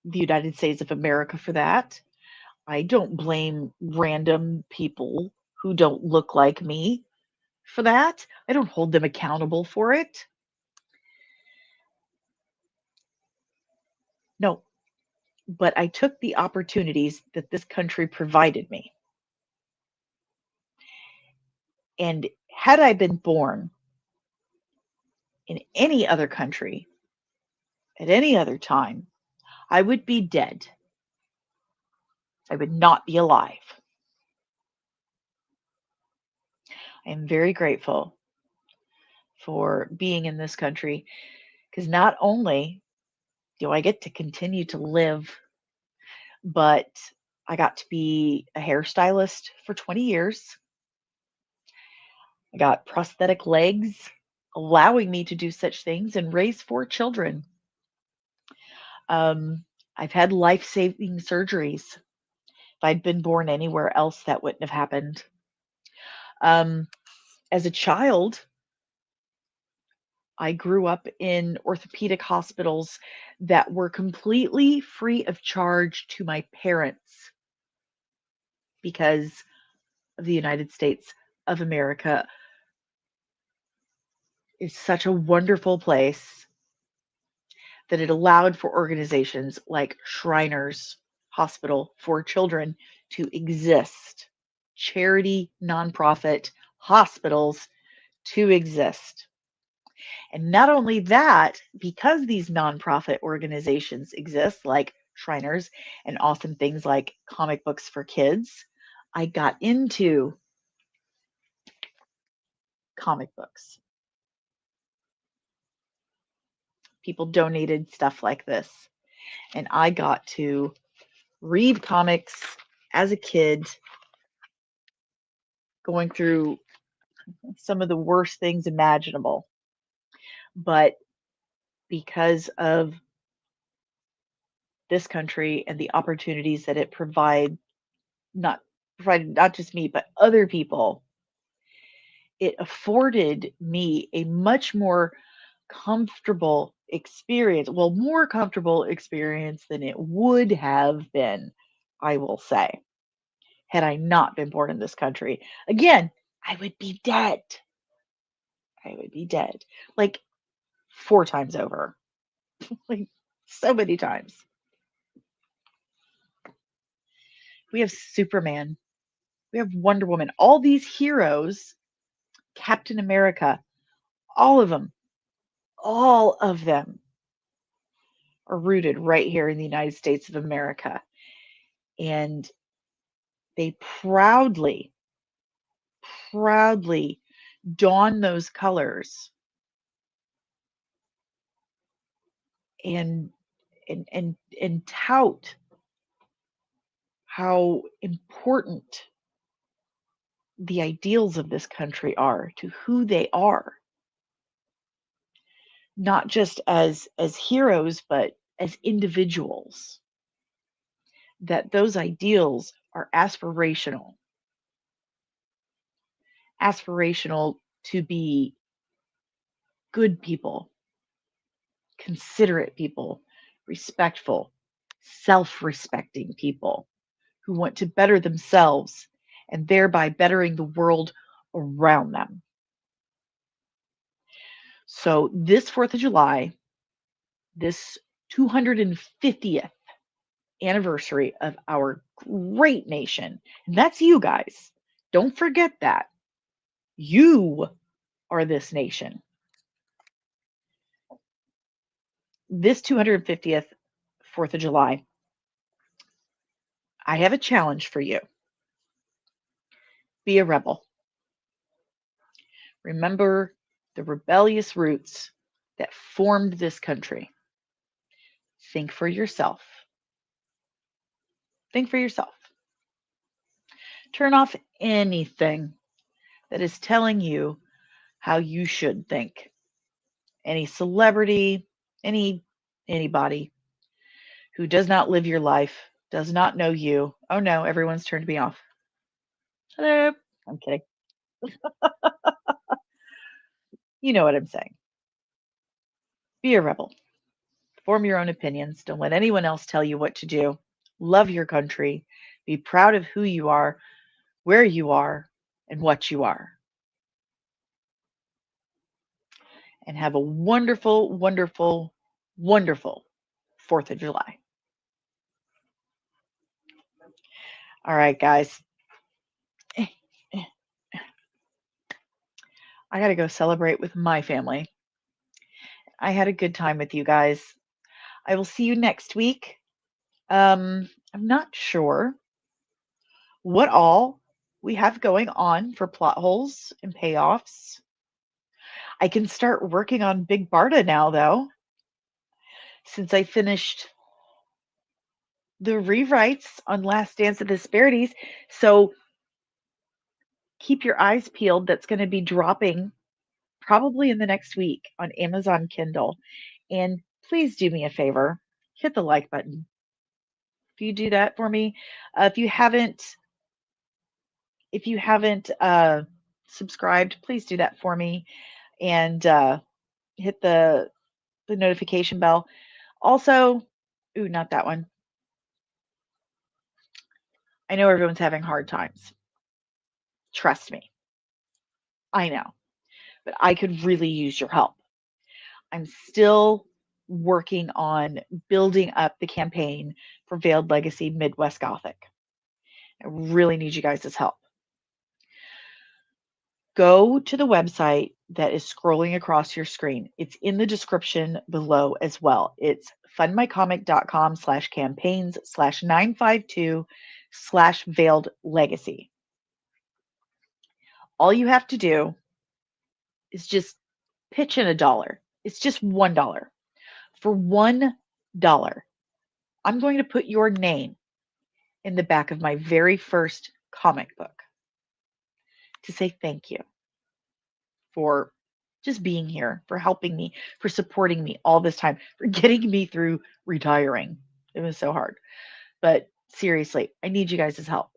the United States of America for that. I don't blame random people who don't look like me for that. I don't hold them accountable for it. No, but I took the opportunities that this country provided me. And had I been born in any other country at any other time, I would be dead. I would not be alive. I am very grateful for being in this country because not only do I get to continue to live, but I got to be a hairstylist for 20 years. I got prosthetic legs, allowing me to do such things and raise 4 children. I've had life saving surgeries. If I'd been born anywhere else, that wouldn't have happened. As a child, I grew up in orthopedic hospitals that were completely free of charge to my parents because of the United States of America is such a wonderful place that it allowed for organizations like Shriners Hospital for Children to exist, charity nonprofit hospitals to exist. And not only that, because these nonprofit organizations exist, like Shriners and awesome things like comic books for kids, I got into comic books. People donated stuff like this, and I got to read comics as a kid, going through some of the worst things imaginable. But because of this country and the opportunities that it provided not just me, but other people, it afforded me a much more comfortable experience. Well, more comfortable experience than it would have been, I will say, had I not been born in this country. Again, I would be dead. I would be dead. Like 4 times over. Like so many times. We have Superman. We have Wonder Woman. All these heroes, Captain America, all of them are rooted right here in the United States of America. And they proudly don those colors and tout how important the ideals of this country are to who they are, not just as heroes, but as individuals. That those ideals are aspirational to be good people, considerate people, respectful, self-respecting people who want to better themselves and thereby bettering the world around them. So this 4th of July, this 250th anniversary of our great nation, and that's you guys. Don't forget that. You are this nation. This 250th 4th of July, I have a challenge for you. Be a rebel. Remember the rebellious roots that formed this country. Think for yourself. Think for yourself. Turn off anything that is telling you how you should think. Any celebrity, anybody who does not live your life, does not know you. Oh no, everyone's turned me off. Hello. I'm kidding. You know what I'm saying. Be a rebel. Form your own opinions. Don't let anyone else tell you what to do. Love your country. Be proud of who you are, where you are, and what you are. and have a wonderful, wonderful, wonderful 4th of July. All right, guys. I got to go celebrate with my family. I had a good time with you guys. I will see you next week. I'm not sure what all we have going on for plot holes and payoffs. I can start working on Big Barda now, though, since I finished the rewrites on Last Dance of the Disparities. So keep your eyes peeled. That's going to be dropping probably in the next week on Amazon Kindle. And please do me a favor, hit the like button. If you do that for me, if you haven't subscribed, please do that for me, and hit the notification bell. Also, not that one. I know everyone's having hard times. Trust me. I know. But I could really use your help. I'm still working on building up the campaign for Veiled Legacy Midwest Gothic. I really need you guys' help. Go to the website that is scrolling across your screen. It's in the description below as well. It's fundmycomic.com/campaigns/952/Veiled Legacy. All you have to do is just pitch in $1. It's just $1. For $1, I'm going to put your name in the back of my very first comic book to say thank you for just being here, for helping me, for supporting me all this time, for getting me through retiring. It was so hard. But seriously, I need you guys' help.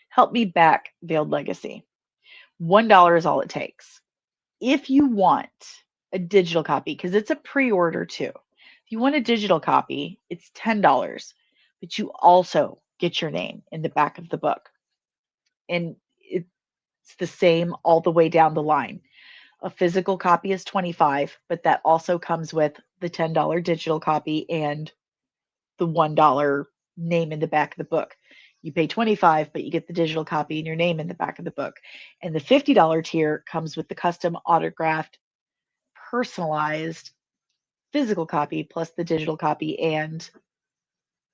Help me back Veiled Legacy. $1 is all it takes. If you want a digital copy, because it's a pre-order too. If you want a digital copy, it's $10, but you also get your name in the back of the book. And it's the same all the way down the line. A physical copy is $25, but that also comes with the $10 digital copy and the $1 name in the back of the book. You pay $25, but you get the digital copy and your name in the back of the book. And the $50 tier comes with the custom autographed, personalized physical copy plus the digital copy and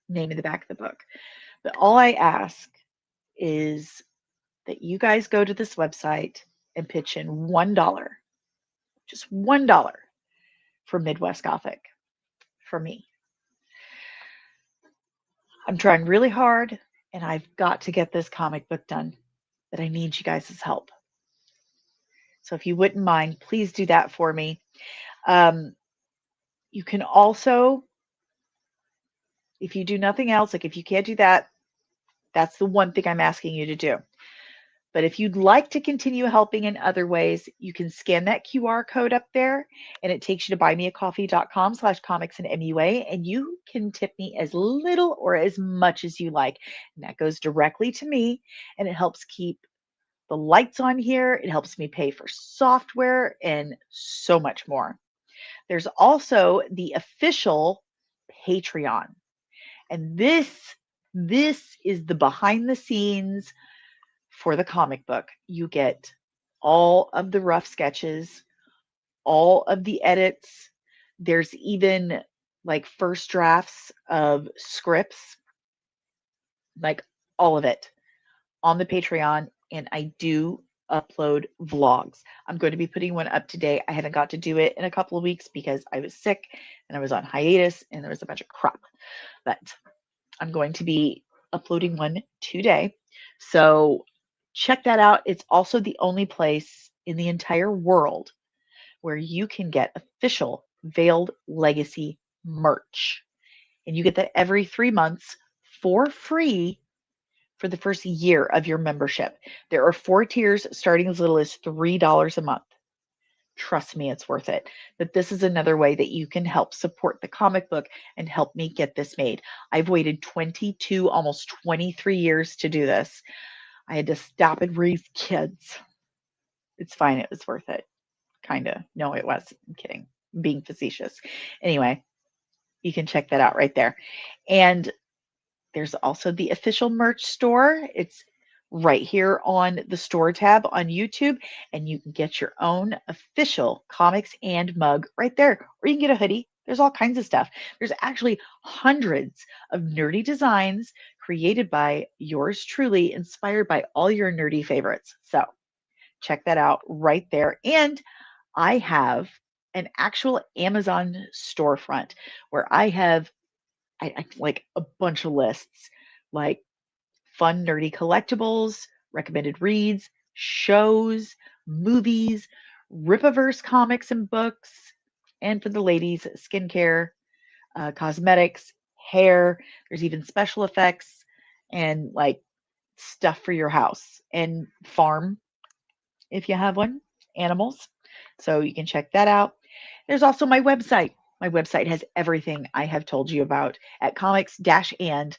name in the back of the book. But all I ask is that you guys go to this website and pitch in $1, just $1 for Midwest Gothic for me. I'm trying really hard and I've got to get this comic book done, but I need you guys' help. So if you wouldn't mind, please do that for me. You can also, if you do nothing else, like if you can't do that, that's the one thing I'm asking you to do. But if you'd like to continue helping in other ways, you can scan that QR code up there and it takes you to buymeacoffee.com/comicsandmua, and you can tip me as little or as much as you like. And that goes directly to me and it helps keep the lights on here. It helps me pay for software and so much more. There's also the official Patreon. And this is the behind the scenes for the comic book. You get all of the rough sketches, all of the edits. There's even like first drafts of scripts, like all of it on the Patreon. And I do upload vlogs. I'm going to be putting one up today. I haven't got to do it in a couple of weeks because I was sick and I was on hiatus and there was a bunch of crap. But I'm going to be uploading one today. So check that out. It's also the only place in the entire world where you can get official Veiled Legacy merch. And you get that every 3 months for free for the first year of your membership. There are 4 tiers starting as little as $3 a month. Trust me, it's worth it. But this is another way that you can help support the comic book and help me get this made. I've waited 22, almost 23 years to do this. I had to stop and raise kids. It's fine. It was worth it. kind of. No, it was. I'm kidding. I'm being facetious. Anyway, you can check that out right there. And there's also the official merch store. It's right here on the store tab on YouTube, and you can get your own official comics and mug right there, or you can get a hoodie. There's all kinds of stuff. There's actually hundreds of nerdy designs created by yours truly, inspired by all your nerdy favorites. So check that out right there. And I have an actual Amazon storefront where I have like a bunch of lists, like fun, nerdy collectibles, recommended reads, shows, movies, Ripaverse comics and books, and for the ladies, skincare, cosmetics, hair. There's even special effects and like stuff for your house and farm if you have one, animals. So you can check that out. There's also my website. My website has everything I have told you about at comics-and.com.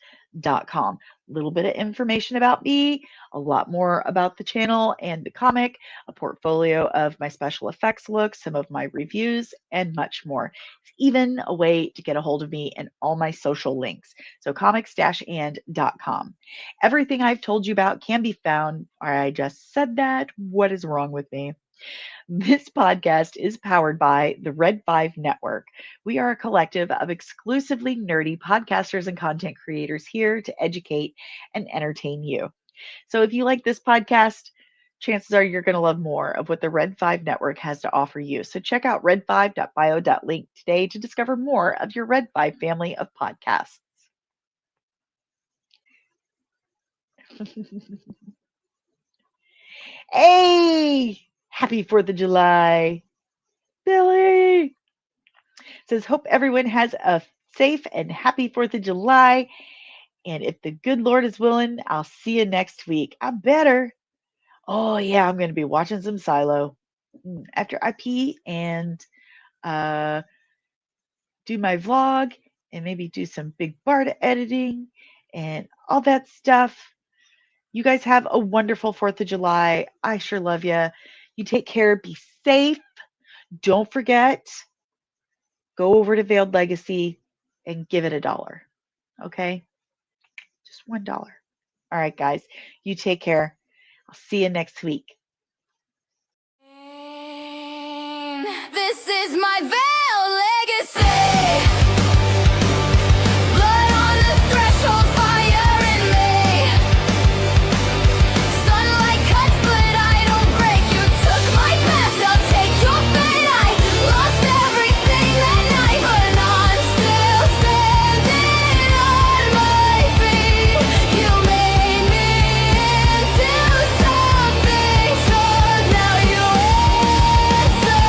A little bit of information about me, a lot more about the channel and the comic, a portfolio of my special effects looks, some of my reviews, and much more. It's even a way to get a hold of me and all my social links. So comics-and.com. Everything I've told you about can be found. I just said that. What is wrong with me? This podcast is powered by the Red 5 Network. We are a collective of exclusively nerdy podcasters and content creators here to educate and entertain you. So if you like this podcast, chances are you're going to love more of what the Red 5 Network has to offer you. So check out red5.bio.link today to discover more of your Red 5 family of podcasts. Hey! Happy 4th of July. Billy says, hope everyone has a safe and happy 4th of July. And if the good Lord is willing, I'll see you next week. I better. Oh, yeah, I'm going to be watching some Silo after I pee and do my vlog and maybe do some big Bard editing and all that stuff. You guys have a wonderful 4th of July. I sure love you. You take care. Be safe. Don't forget, go over to Veiled Legacy and give it $1. Okay? Just $1. All right, guys. You take care. I'll see you next week. This is my Veiled Legacy. Blood on the threshold, fire in me. Sunlight cuts, but I don't break. You took my past, I'll take your fate. I lost everything that night, but I'm still standing on my feet. You made me into something strong. Now you answer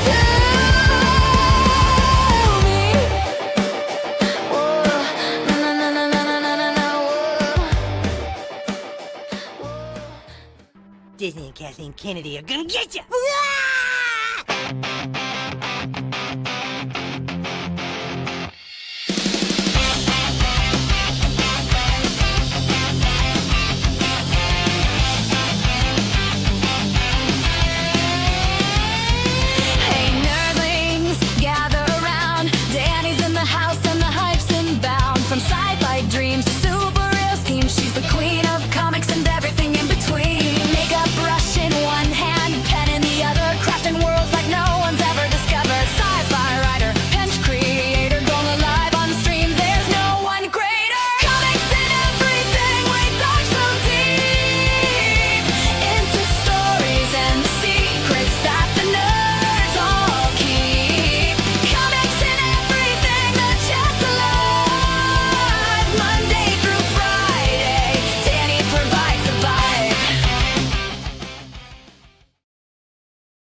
to me. Whoa, na na na na na na na na. Whoa. Disney and Kathleen Kennedy are gonna get you!